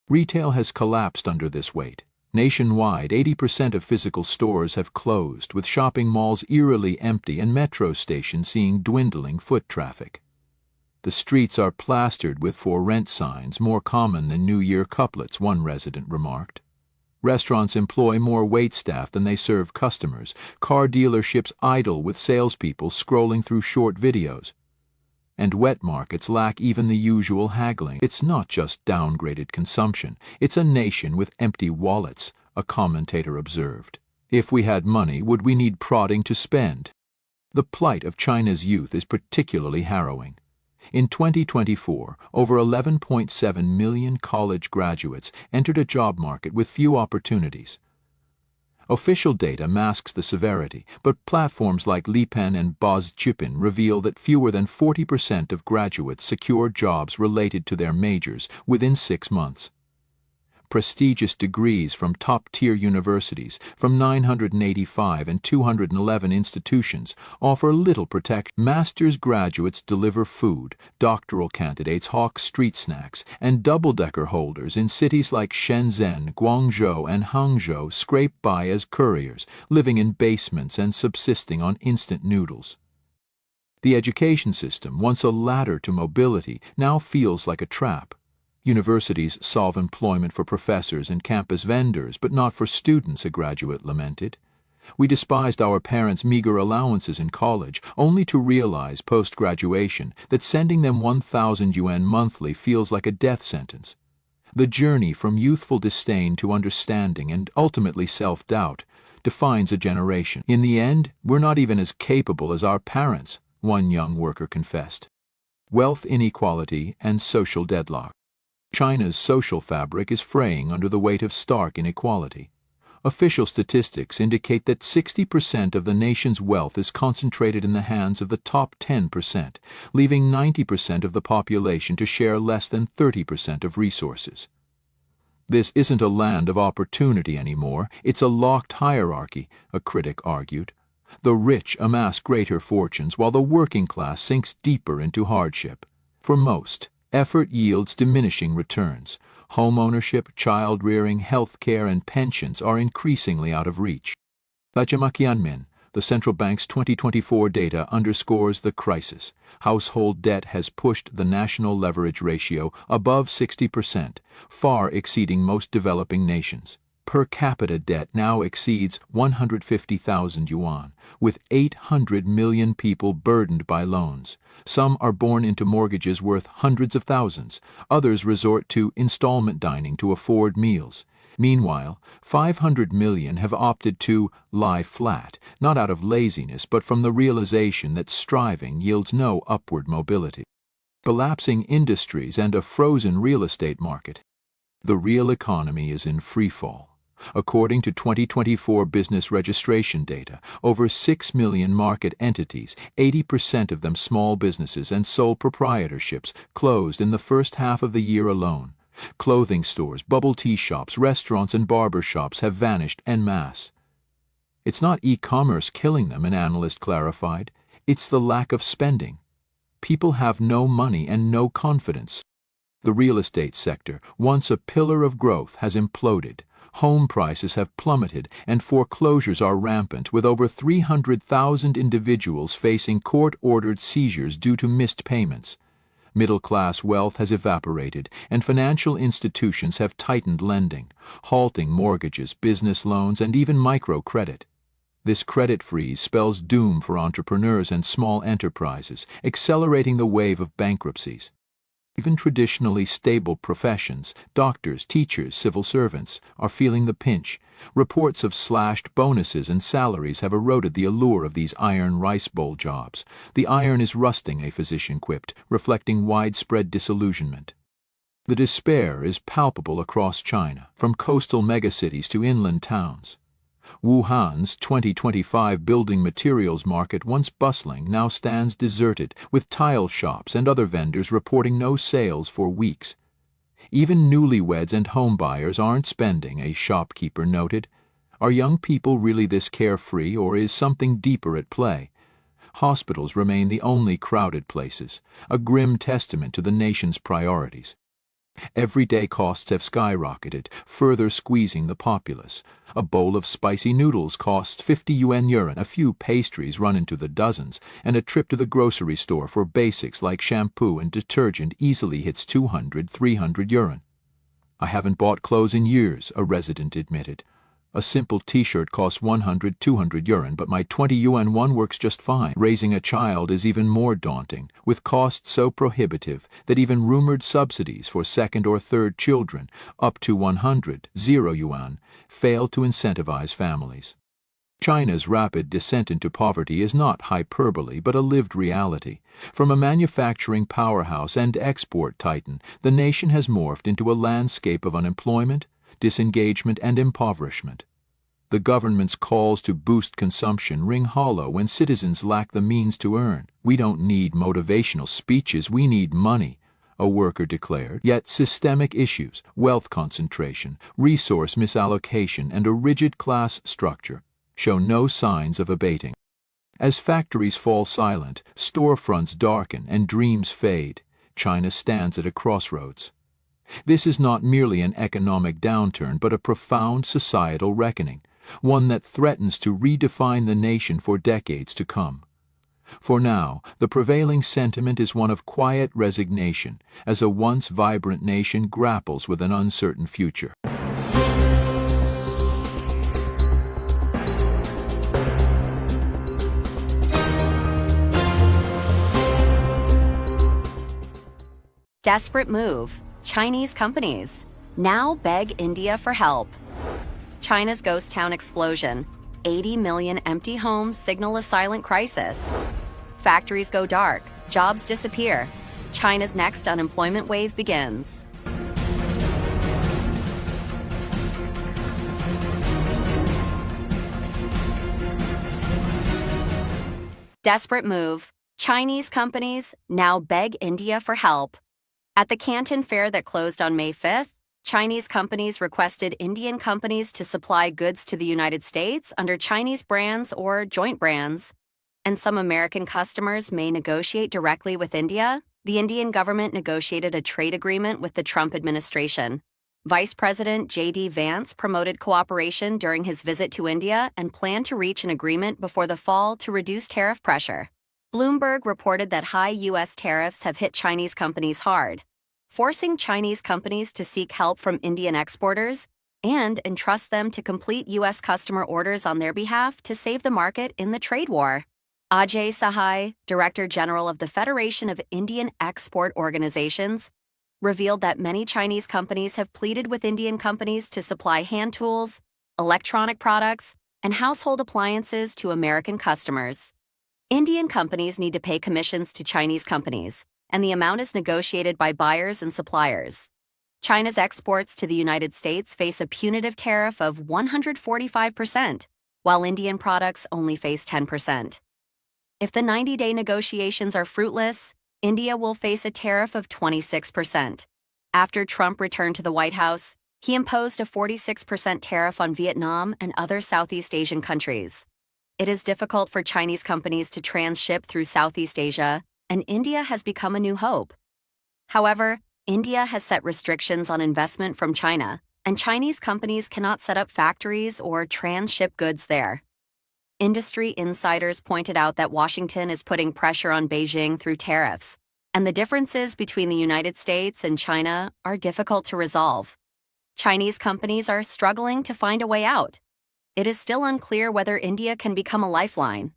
Retail has collapsed under this weight. Nationwide, 80% of physical stores have closed, with shopping malls eerily empty and metro stations seeing dwindling foot traffic. The streets are plastered with for rent signs, more common than New Year couplets, one resident remarked. Restaurants employ more waitstaff than they serve customers. Car dealerships idle with salespeople scrolling through short videos. And wet markets lack even the usual haggling. It's not just downgraded consumption, it's a nation with empty wallets, a commentator observed. If we had money, would we need prodding to spend? The plight of China's youth is particularly harrowing. In 2024, over 11.7 million college graduates entered a job market with few opportunities. Official data masks the severity, but platforms like Lipan and Boschipin reveal that fewer than 40% of graduates secure jobs related to their majors within 6 months. Prestigious degrees from top-tier universities, from 985 and 211 institutions, offer little protection. Master's graduates deliver food, doctoral candidates hawk street snacks, and double-decker holders in cities like Shenzhen, Guangzhou, and Hangzhou scrape by as couriers, living in basements and subsisting on instant noodles. The education system, once a ladder to mobility, now feels like a trap. Universities solve employment for professors and campus vendors, but not for students, a graduate lamented. We despised our parents' meager allowances in college, only to realize post-graduation that sending them 1,000 yuan monthly feels like a death sentence. The journey from youthful disdain to understanding and ultimately self-doubt defines a generation. In the end, we're not even as capable as our parents, one young worker confessed. Wealth inequality and social deadlock. China's social fabric is fraying under the weight of stark inequality. Official statistics indicate that 60% of the nation's wealth is concentrated in the hands of the top 10%, leaving 90% of the population to share less than 30% of resources. This isn't a land of opportunity anymore, it's a locked hierarchy, a critic argued. The rich amass greater fortunes while the working class sinks deeper into hardship. For most, effort yields diminishing returns. Home ownership, child rearing, health care, and pensions are increasingly out of reach. The central bank's 2024 data underscores the crisis. Household debt has pushed the national leverage ratio above 60%, far exceeding most developing nations. Per capita debt now exceeds 150,000 yuan, with 800 million people burdened by loans. Some are born into mortgages worth hundreds of thousands. Others resort to installment dining to afford meals. Meanwhile, 500 million have opted to lie flat, not out of laziness but from the realization that striving yields no upward mobility. Collapsing industries and a frozen real estate market. The real economy is in freefall. According to 2024 business registration data, over 6 million market entities, 80% of them small businesses and sole proprietorships, closed in the first half of the year alone. Clothing stores, bubble tea shops, restaurants, and barber shops have vanished en masse. It's not e-commerce killing them, an analyst clarified. It's the lack of spending. People have no money and no confidence. The real estate sector, once a pillar of growth, has imploded. Home prices have plummeted and foreclosures are rampant, with over 300,000 individuals facing court-ordered seizures due to missed payments. Middle-class wealth has evaporated and financial institutions have tightened lending, halting mortgages, business loans, and even microcredit. This credit freeze spells doom for entrepreneurs and small enterprises, accelerating the wave of bankruptcies. Even traditionally stable professions, doctors, teachers, civil servants, are feeling the pinch. Reports of slashed bonuses and salaries have eroded the allure of these iron rice bowl jobs. The iron is rusting, a physician quipped, reflecting widespread disillusionment. The despair is palpable across China, from coastal megacities to inland towns. Wuhan's 2025 building materials market, once bustling, now stands deserted, with tile shops and other vendors reporting no sales for weeks. Even newlyweds and homebuyers aren't spending, a shopkeeper noted. Are young people really this carefree, or is something deeper at play? Hospitals remain the only crowded places, a grim testament to the nation's priorities. Everyday costs have skyrocketed, further squeezing the populace. A bowl of spicy noodles costs 50 yuan, a few pastries run into the dozens, and a trip to the grocery store for basics like shampoo and detergent easily hits 200-300 yuan. I haven't bought clothes in years, a resident admitted. A simple t-shirt costs 100-200 yuan, but my 20 yuan one works just fine. Raising a child is even more daunting, with costs so prohibitive that even rumored subsidies for second or third children, up to 100 yuan, fail to incentivize families. China's rapid descent into poverty is not hyperbole but a lived reality. From a manufacturing powerhouse and export titan, the nation has morphed into a landscape of unemployment, disengagement, and impoverishment. The government's calls to boost consumption ring hollow when citizens lack the means to earn. We don't need motivational speeches, we need money, a worker declared. Yet systemic issues, wealth concentration, resource misallocation, and a rigid class structure show no signs of abating. As factories fall silent, storefronts darken, and dreams fade, China stands at a crossroads. This is not merely an economic downturn but a profound societal reckoning, one that threatens to redefine the nation for decades to come. For now, the prevailing sentiment is one of quiet resignation as a once vibrant nation grapples with an uncertain future. Desperate move. Chinese companies. now beg India for help. China's ghost town explosion. 80 million empty homes signal a silent crisis. Factories go dark, jobs disappear. China's next unemployment wave begins. Desperate move. Chinese companies now beg India for help. At the Canton Fair that closed on May 5th, Chinese companies requested Indian companies to supply goods to the United States under Chinese brands or joint brands. And some American customers may negotiate directly with India. The Indian government negotiated a trade agreement with the Trump administration. Vice President J.D. Vance promoted cooperation during his visit to India and planned to reach an agreement before the fall to reduce tariff pressure. Bloomberg reported that high U.S. tariffs have hit Chinese companies hard, forcing Chinese companies to seek help from Indian exporters and entrust them to complete U.S. customer orders on their behalf to save the market in the trade war. Ajay Sahai, Director General of the Federation of Indian Export Organizations, revealed that many Chinese companies have pleaded with Indian companies to supply hand tools, electronic products, and household appliances to American customers. Indian companies need to pay commissions to Chinese companies, and the amount is negotiated by buyers and suppliers. China's exports to the United States face a punitive tariff of 145%, while Indian products only face 10%. If the 90-day negotiations are fruitless, India will face a tariff of 26%. After Trump returned to the White House, he imposed a 46% tariff on Vietnam and other Southeast Asian countries. It is difficult for Chinese companies to transship through Southeast Asia, and India has become a new hope. However, India has set restrictions on investment from China, and Chinese companies cannot set up factories or transship goods there. Industry insiders pointed out that Washington is putting pressure on Beijing through tariffs, and the differences between the United States and China are difficult to resolve. Chinese companies are struggling to find a way out. It is still unclear whether India can become a lifeline.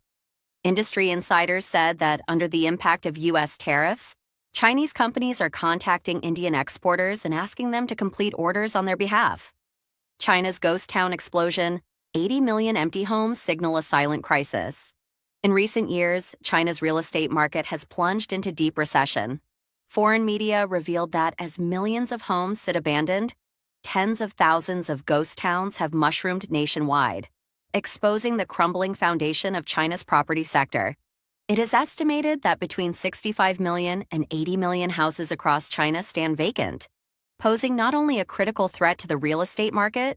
Industry insiders said that under the impact of U.S. tariffs, Chinese companies are contacting Indian exporters and asking them to complete orders on their behalf. China's ghost town explosion, 80 million empty homes signal a silent crisis. In recent years, China's real estate market has plunged into deep recession. Foreign media revealed that as millions of homes sit abandoned, tens of thousands of ghost towns have mushroomed nationwide, exposing the crumbling foundation of China's property sector. It is estimated that between 65 million and 80 million houses across China stand vacant, posing not only a critical threat to the real estate market,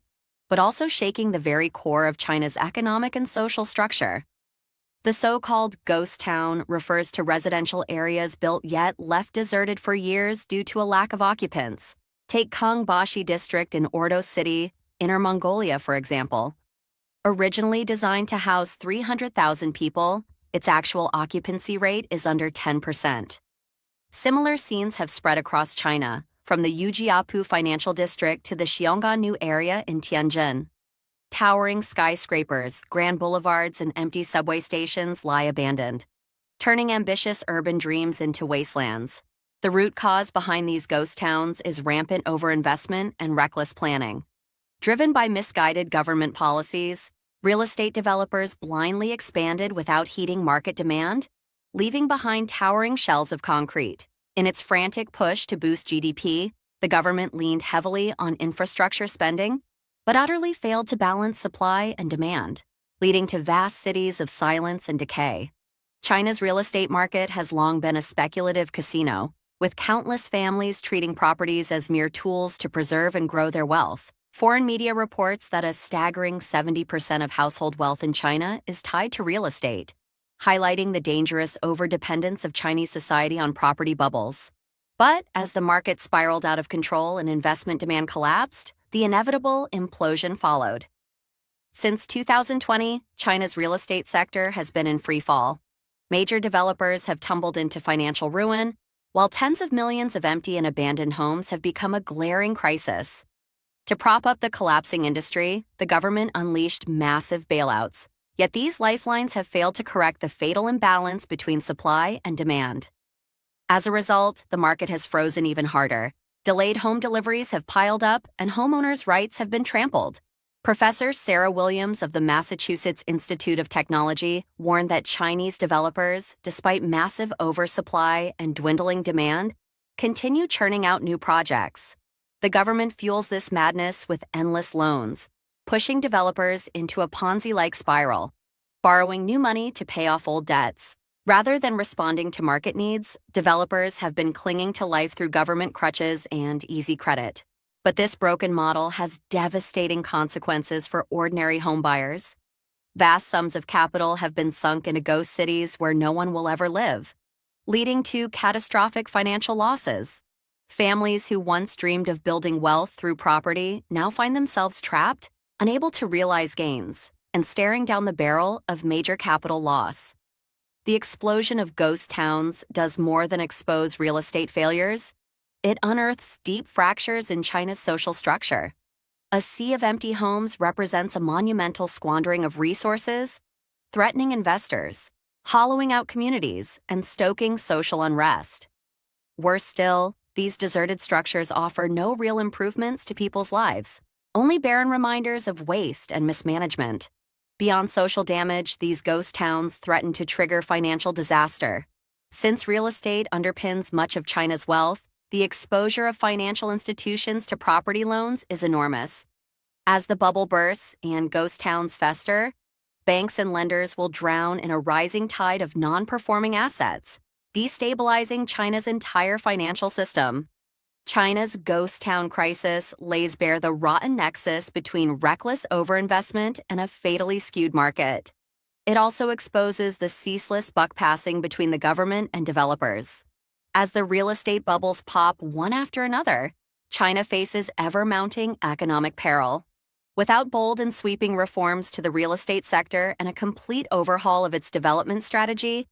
but also shaking the very core of China's economic and social structure. The so-called ghost town refers to residential areas built yet left deserted for years due to a lack of occupants. Take Kangbashi district in Ordos City, Inner Mongolia, for example. Originally designed to house 300,000 people, its actual occupancy rate is under 10%. Similar scenes have spread across China, from the Yujiapu Financial District to the Xi'an area in Tianjin. Towering skyscrapers, grand boulevards, and empty subway stations lie abandoned, turning ambitious urban dreams into wastelands. The root cause behind these ghost towns is rampant overinvestment and reckless planning. Driven by misguided government policies, real estate developers blindly expanded without heeding market demand, leaving behind towering shells of concrete. In its frantic push to boost GDP, the government leaned heavily on infrastructure spending, but utterly failed to balance supply and demand, leading to vast cities of silence and decay. China's real estate market has long been a speculative casino, with countless families treating properties as mere tools to preserve and grow their wealth. Foreign media reports that a staggering 70% of household wealth in China is tied to real estate, highlighting the dangerous overdependence of Chinese society on property bubbles. But as the market spiraled out of control and investment demand collapsed, the inevitable implosion followed. Since 2020, China's real estate sector has been in free fall. Major developers have tumbled into financial ruin, while tens of millions of empty and abandoned homes have become a glaring crisis. To prop up the collapsing industry, the government unleashed massive bailouts, yet these lifelines have failed to correct the fatal imbalance between supply and demand. As a result, the market has frozen even harder, Delayed home deliveries have piled up, and homeowners' rights have been trampled. Professor Sarah Williams of the Massachusetts Institute of Technology warned that Chinese developers, despite massive oversupply and dwindling demand, continue churning out new projects. The government fuels this madness with endless loans, pushing developers into a Ponzi-like spiral, borrowing new money to pay off old debts. Rather than responding to market needs, developers have been clinging to life through government crutches and easy credit. But this broken model has devastating consequences for ordinary homebuyers. Vast sums of capital have been sunk into ghost cities where no one will ever live, leading to catastrophic financial losses. Families who once dreamed of building wealth through property now find themselves trapped, unable to realize gains, and staring down the barrel of major capital loss. The explosion of ghost towns does more than expose real estate failures. It unearths deep fractures in China's social structure. A sea of empty homes represents a monumental squandering of resources, threatening investors, hollowing out communities, and stoking social unrest. Worse still, these deserted structures offer no real improvements to people's lives, only barren reminders of waste and mismanagement. Beyond social damage, these ghost towns threaten to trigger financial disaster. Since real estate underpins much of China's wealth, the exposure of financial institutions to property loans is enormous. As the bubble bursts and ghost towns fester, banks and lenders will drown in a rising tide of non-performing assets, destabilizing China's entire financial system. China's ghost town crisis lays bare the rotten nexus between reckless overinvestment and a fatally skewed market. It also exposes the ceaseless buck-passing between the government and developers. As the real estate bubbles pop one after another, China faces ever-mounting economic peril. Without bold and sweeping reforms to the real estate sector and a complete overhaul of its development strategy,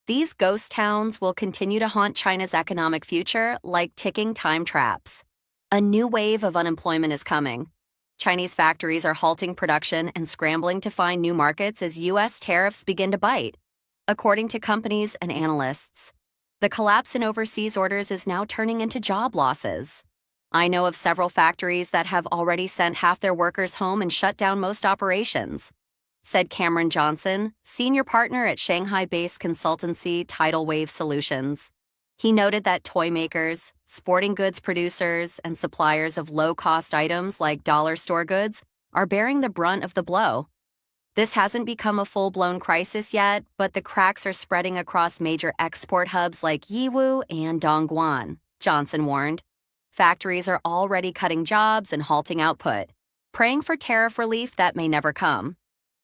these ghost towns will continue to haunt China's economic future like ticking time traps. A new wave of unemployment is coming. Chinese factories are halting production and scrambling to find new markets as U.S. tariffs begin to bite, according to companies and analysts. The collapse in overseas orders is now turning into job losses. I know of several factories that have already sent half their workers home and shut down most operations, said Cameron Johnson, senior partner at Shanghai-based consultancy Tidal Wave Solutions. He noted that toy makers, sporting goods producers, and suppliers of low-cost items like dollar store goods are bearing the brunt of the blow. This hasn't become a full-blown crisis yet, but the cracks are spreading across major export hubs like Yiwu and Dongguan, Johnson warned. Factories are already cutting jobs and halting output, praying for tariff relief that may never come.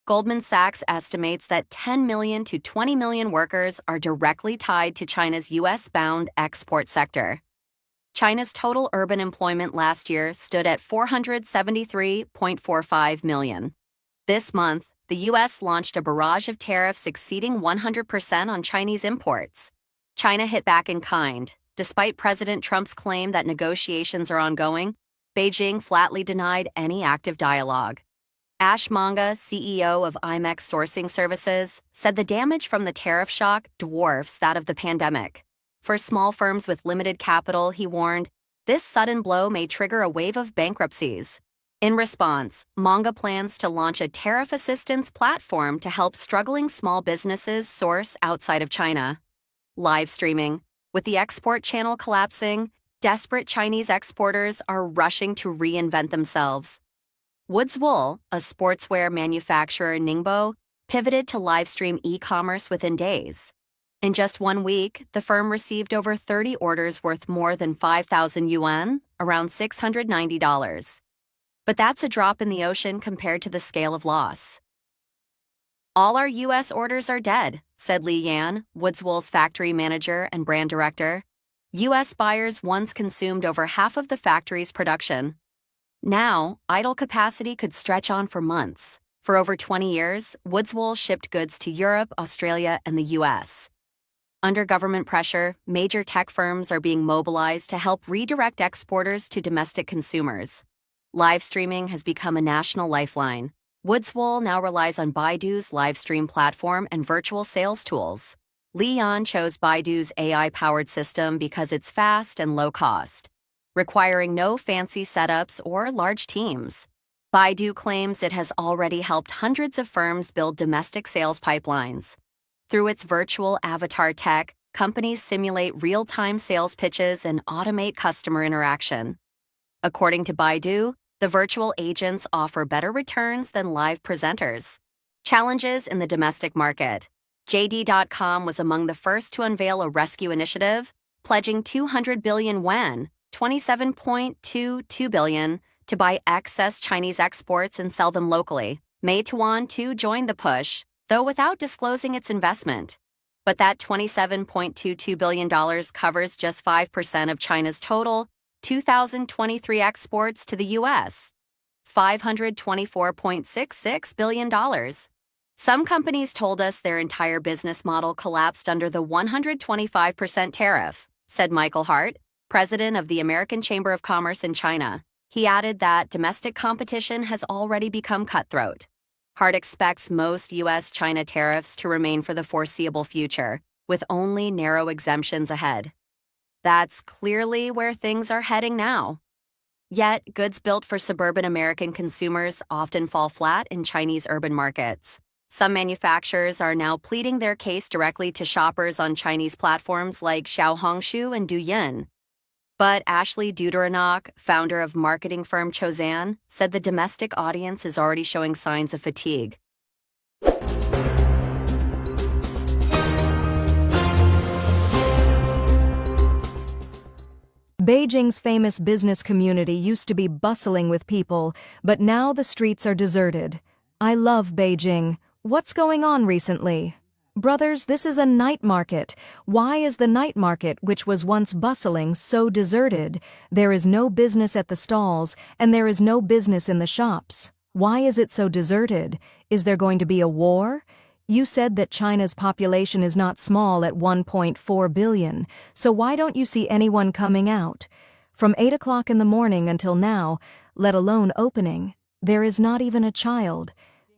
Goldman Sachs estimates that 10 million to 20 million workers are directly tied to China's U.S.-bound export sector. China's total urban employment last year stood at 473.45 million. This month, the U.S. launched a barrage of tariffs exceeding 100% on Chinese imports. China hit back in kind. Despite President Trump's claim that negotiations are ongoing, Beijing flatly denied any active dialogue. Ash Manga, CEO of IMEX Sourcing Services, said the damage from the tariff shock dwarfs that of the pandemic. For small firms with limited capital, he warned, this sudden blow may trigger a wave of bankruptcies. In response, Manga plans to launch a tariff assistance platform to help struggling small businesses source outside of China. Live streaming. With the export channel collapsing, desperate Chinese exporters are rushing to reinvent themselves. Woods Wool, a sportswear manufacturer in Ningbo, pivoted to live stream e-commerce within days. In just 1 week, the firm received over 30 orders worth more than 5,000 yuan, around $690. But that's a drop in the ocean compared to the scale of loss. All our U.S. orders are dead, said Li Yan, Woods Wool's factory manager and brand director. U.S. buyers once consumed over half of the factory's production. Now, idle capacity could stretch on for months. For over 20 years, Woods Wool shipped goods to Europe, Australia, and the U.S. Under government pressure, major tech firms are being mobilized to help redirect exporters to domestic consumers. Live streaming has become a national lifeline. Woods Wool now relies on Baidu's live stream platform and virtual sales tools. Li Yan chose Baidu's AI-powered system because it's fast and low cost. requiring no fancy setups or large teams. Baidu claims it has already helped hundreds of firms build domestic sales pipelines. Through its virtual avatar tech, companies simulate real-time sales pitches and automate customer interaction. According to Baidu, the virtual agents offer better returns than live presenters. Challenges in the domestic market. JD.com was among the first to unveil a rescue initiative, pledging 200 billion yuan, $27.22 billion, to buy excess Chinese exports and sell them locally. Meituan too joined the push, though without disclosing its investment. But that $27.22 billion covers just 5% of China's total 2023 exports to the U.S., $524.66 billion. Some companies told us their entire business model collapsed under the 125% tariff, said Michael Hart, president of the American Chamber of Commerce in China. He added that domestic competition has already become cutthroat. Hart expects most U.S.-China tariffs to remain for the foreseeable future, with only narrow exemptions ahead. That's clearly where things are heading now. Yet, goods built for suburban American consumers often fall flat in Chinese urban markets. Some manufacturers are now pleading their case directly to shoppers on Chinese platforms like Xiaohongshu and Douyin. But Ashley Duderanok, founder of marketing firm Chozan, said the domestic audience is already showing signs of fatigue. Beijing's famous business community used to be bustling with people, but now the streets are deserted. I love Beijing. What's going on recently? Brothers, this is a night market. Why is the night market, which was once bustling, so deserted? There is no business at the stalls, and there is no business in the shops. Why is it so deserted? Is there going to be a war? You said that China's population is not small at 1.4 billion, so why don't you see anyone coming out? From 8 o'clock in the morning until now, let alone opening, there is not even a child.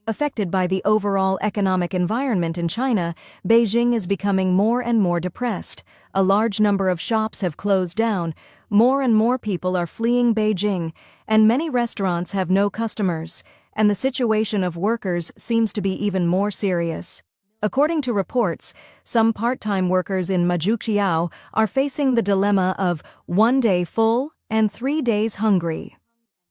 Affected by the overall economic environment in China, Beijing is becoming more and more depressed. A large number of shops have closed down, more and more people are fleeing Beijing, and many restaurants have no customers, and the situation of workers seems to be even more serious. According to reports, some part-time workers in Majuqiao are facing the dilemma of 1 day full and 3 days hungry.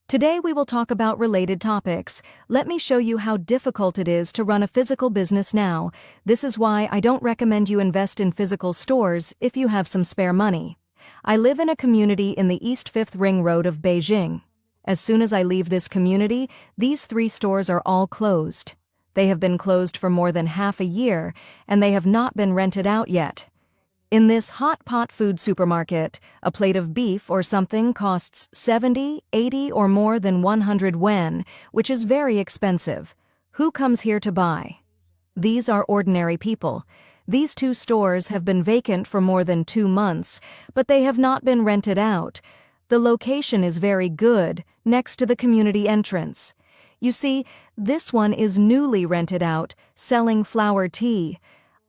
Today we will talk about related topics. Let me show you how difficult it is to run a physical business now. This is why I don't recommend you invest in physical stores if you have some spare money. I live in a community in the East 5th Ring Road of Beijing. As soon as I leave this community, these 3 stores are all closed. They have been closed for more than half a year, and they have not been rented out yet. In this hot pot food supermarket, a plate of beef or something costs 70, 80 or more than 100 yuan, which is very expensive. Who comes here to buy? These are ordinary people. These 2 stores have been vacant for more than 2 months, but they have not been rented out. The location is very good, next to the community entrance. You see, this one is newly rented out, selling flower tea.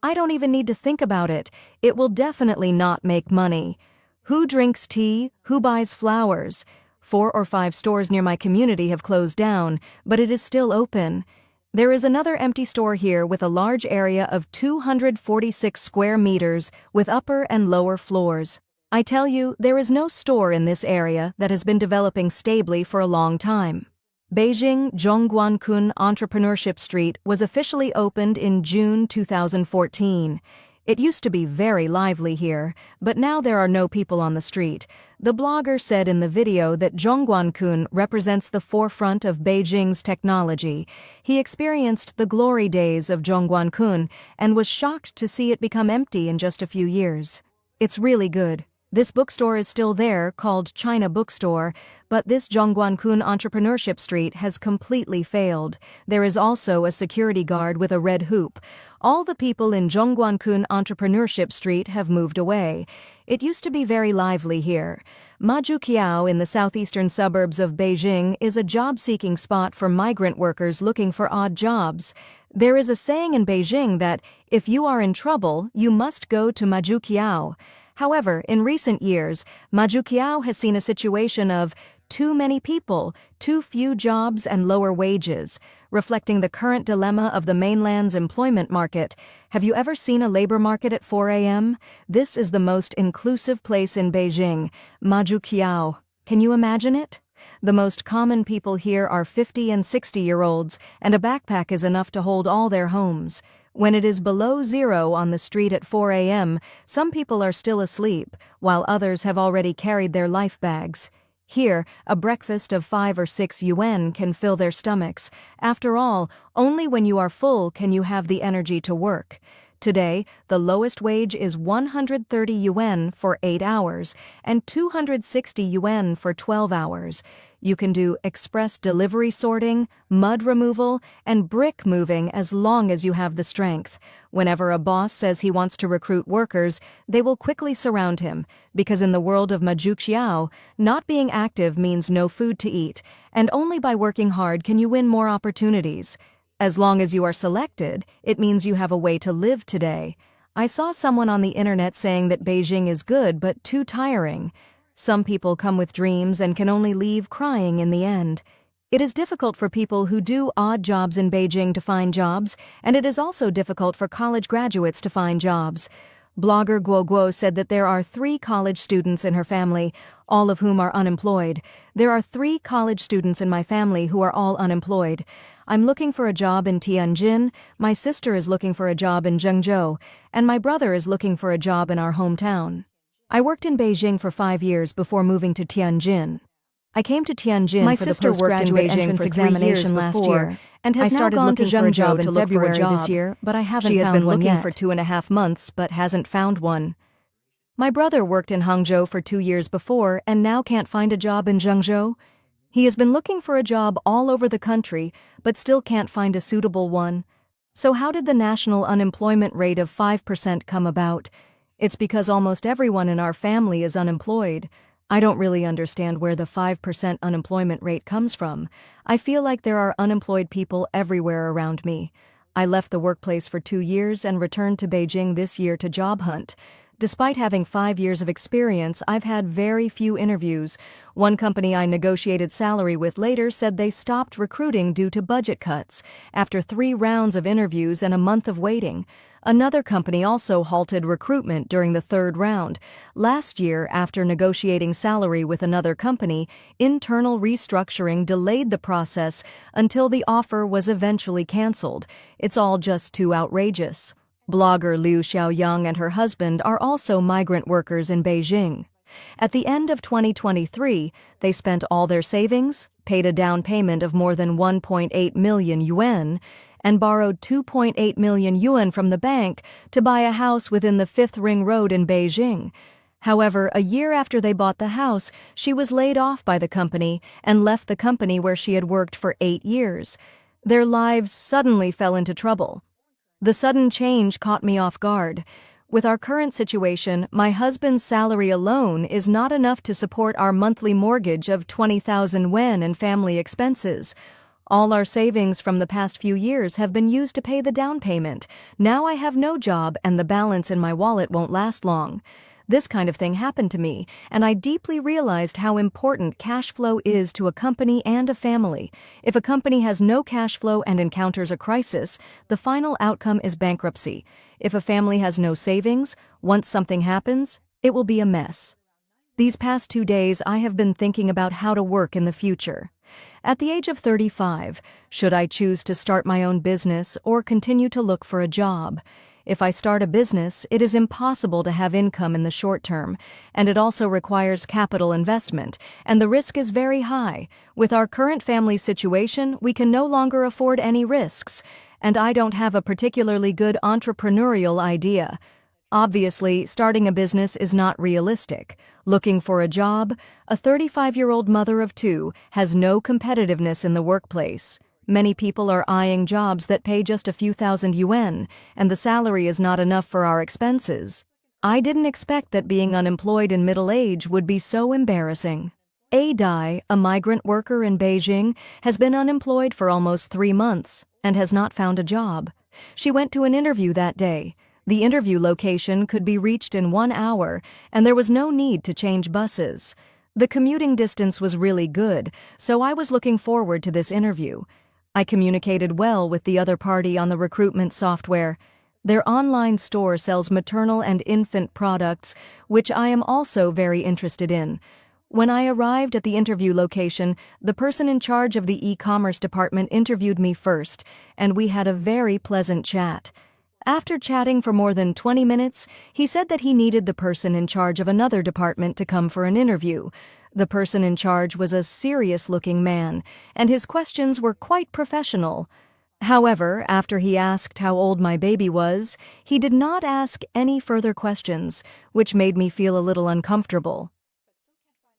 I don't even need to think about it. It will definitely not make money. Who drinks tea? Who buys flowers? 4 or 5 stores near my community have closed down, but it is still open. There is another empty store here with a large area of 246 square meters with upper and lower floors. I tell you, there is no store in this area that has been developing stably for a long time. Beijing Zhongguancun Entrepreneurship Street was officially opened in June 2014. It used to be very lively here, but now there are no people on the street. The blogger said in the video that Zhongguancun represents the forefront of Beijing's technology. He experienced the glory days of Zhongguancun and was shocked to see it become empty in just a few years. It's really good. This bookstore is still there, called China Bookstore, but this Zhongguancun Entrepreneurship Street has completely failed. There is also a security guard with a red hoop. All the people in Zhongguancun Entrepreneurship Street have moved away. It used to be very lively here. Majuqiao in the southeastern suburbs of Beijing is a job-seeking spot for migrant workers looking for odd jobs. There is a saying in Beijing that, if you are in trouble, you must go to Majuqiao. However, in recent years, Majukiao has seen a situation of too many people, too few jobs, and lower wages, reflecting the current dilemma of the mainland's employment market. Have you ever seen a labor market at 4 a.m.? This is the most inclusive place in Beijing, Majukiao. Can you imagine it? The most common people here are 50 and 60-year-olds, and a backpack is enough to hold all their homes. When it is below zero on the street at 4 a.m., some people are still asleep, while others have already carried their life bags. Here, a breakfast of 5 or 6 yuan can fill their stomachs. After all, only when you are full can you have the energy to work. Today, the lowest wage is 130 yuan for 8 hours and 260 yuan for 12 hours. You can do express delivery sorting, mud removal, and brick moving as long as you have the strength. Whenever a boss says he wants to recruit workers, they will quickly surround him, because in the world of Majukiao, not being active means no food to eat, and only by working hard can you win more opportunities. As long as you are selected, it means you have a way to live today. I saw someone on the internet saying that Beijing is good but too tiring. Some people come with dreams and can only leave crying in the end. It is difficult for people who do odd jobs in Beijing to find jobs, and it is also difficult for college graduates to find jobs. Blogger Guo Guo said that there are 3 college students in her family, all of whom are unemployed. There are 3 college students in my family who are all unemployed. I'm looking for a job in Tianjin, my sister is looking for a job in Zhengzhou, and my brother is looking for a job in our hometown. I worked in Beijing for 5 years before moving to Tianjin. I came to Tianjin My for the sister worked in postgraduate Beijing entrance for 3 examination years last before, year, and has I now started gone to looking for a Zhengzhou job to in look for a February job this year, but I haven't She has found been one looking yet. for 2.5 months but hasn't found one. My brother worked in Hangzhou for 2 years before and now can't find a job in Zhengzhou. He has been looking for a job all over the country but still can't find a suitable one. So how did the national unemployment rate of 5% come about? It's because almost everyone in our family is unemployed. I don't really understand where the 5% unemployment rate comes from. I feel like there are unemployed people everywhere around me. I left the workplace for 2 years and returned to Beijing this year to job hunt. Despite having 5 years of experience, I've had very few interviews. One company I negotiated salary with later said they stopped recruiting due to budget cuts, after 3 rounds of interviews and a month of waiting. Another company also halted recruitment during the 3rd round. Last year, after negotiating salary with another company, internal restructuring delayed the process until the offer was eventually canceled. It's all just too outrageous. Blogger Liu Xiaoyang and her husband are also migrant workers in Beijing. At the end of 2023, they spent all their savings, paid a down payment of more than 1.8 million yuan, and borrowed 2.8 million yuan from the bank to buy a house within the 5th Ring Road in Beijing. However, a year after they bought the house, she was laid off by the company and left the company where she had worked for 8 years. Their lives suddenly fell into trouble. The sudden change caught me off guard. With our current situation, my husband's salary alone is not enough to support our monthly mortgage of 20,000 yuan and family expenses. All our savings from the past few years have been used to pay the down payment. Now I have no job and the balance in my wallet won't last long. This kind of thing happened to me, and I deeply realized how important cash flow is to a company and a family. If a company has no cash flow and encounters a crisis, the final outcome is bankruptcy. If a family has no savings, once something happens, it will be a mess. These past 2 days, I have been thinking about how to work in the future. At the age of 35, should I choose to start my own business or continue to look for a job? If I start a business, it is impossible to have income in the short term, and it also requires capital investment, and the risk is very high. With our current family situation, we can no longer afford any risks, and I don't have a particularly good entrepreneurial idea. Obviously, starting a business is not realistic. Looking for a job, a 35-year-old mother of 2 has no competitiveness in the workplace. Many people are eyeing jobs that pay just a few thousand yuan, and the salary is not enough for our expenses. I didn't expect that being unemployed in middle age would be so embarrassing. Dai, a migrant worker in Beijing, has been unemployed for almost 3 months and has not found a job. She went to an interview that day. The interview location could be reached in 1 hour, and there was no need to change buses. The commuting distance was really good, so I was looking forward to this interview. I communicated well with the other party on the recruitment software. Their online store sells maternal and infant products, which I am also very interested in. When I arrived at the interview location, the person in charge of the e-commerce department interviewed me first, and we had a very pleasant chat. After chatting for more than 20 minutes, he said that he needed the person in charge of another department to come for an interview. The person in charge was a serious-looking man, and his questions were quite professional. However, after he asked how old my baby was, he did not ask any further questions, which made me feel a little uncomfortable.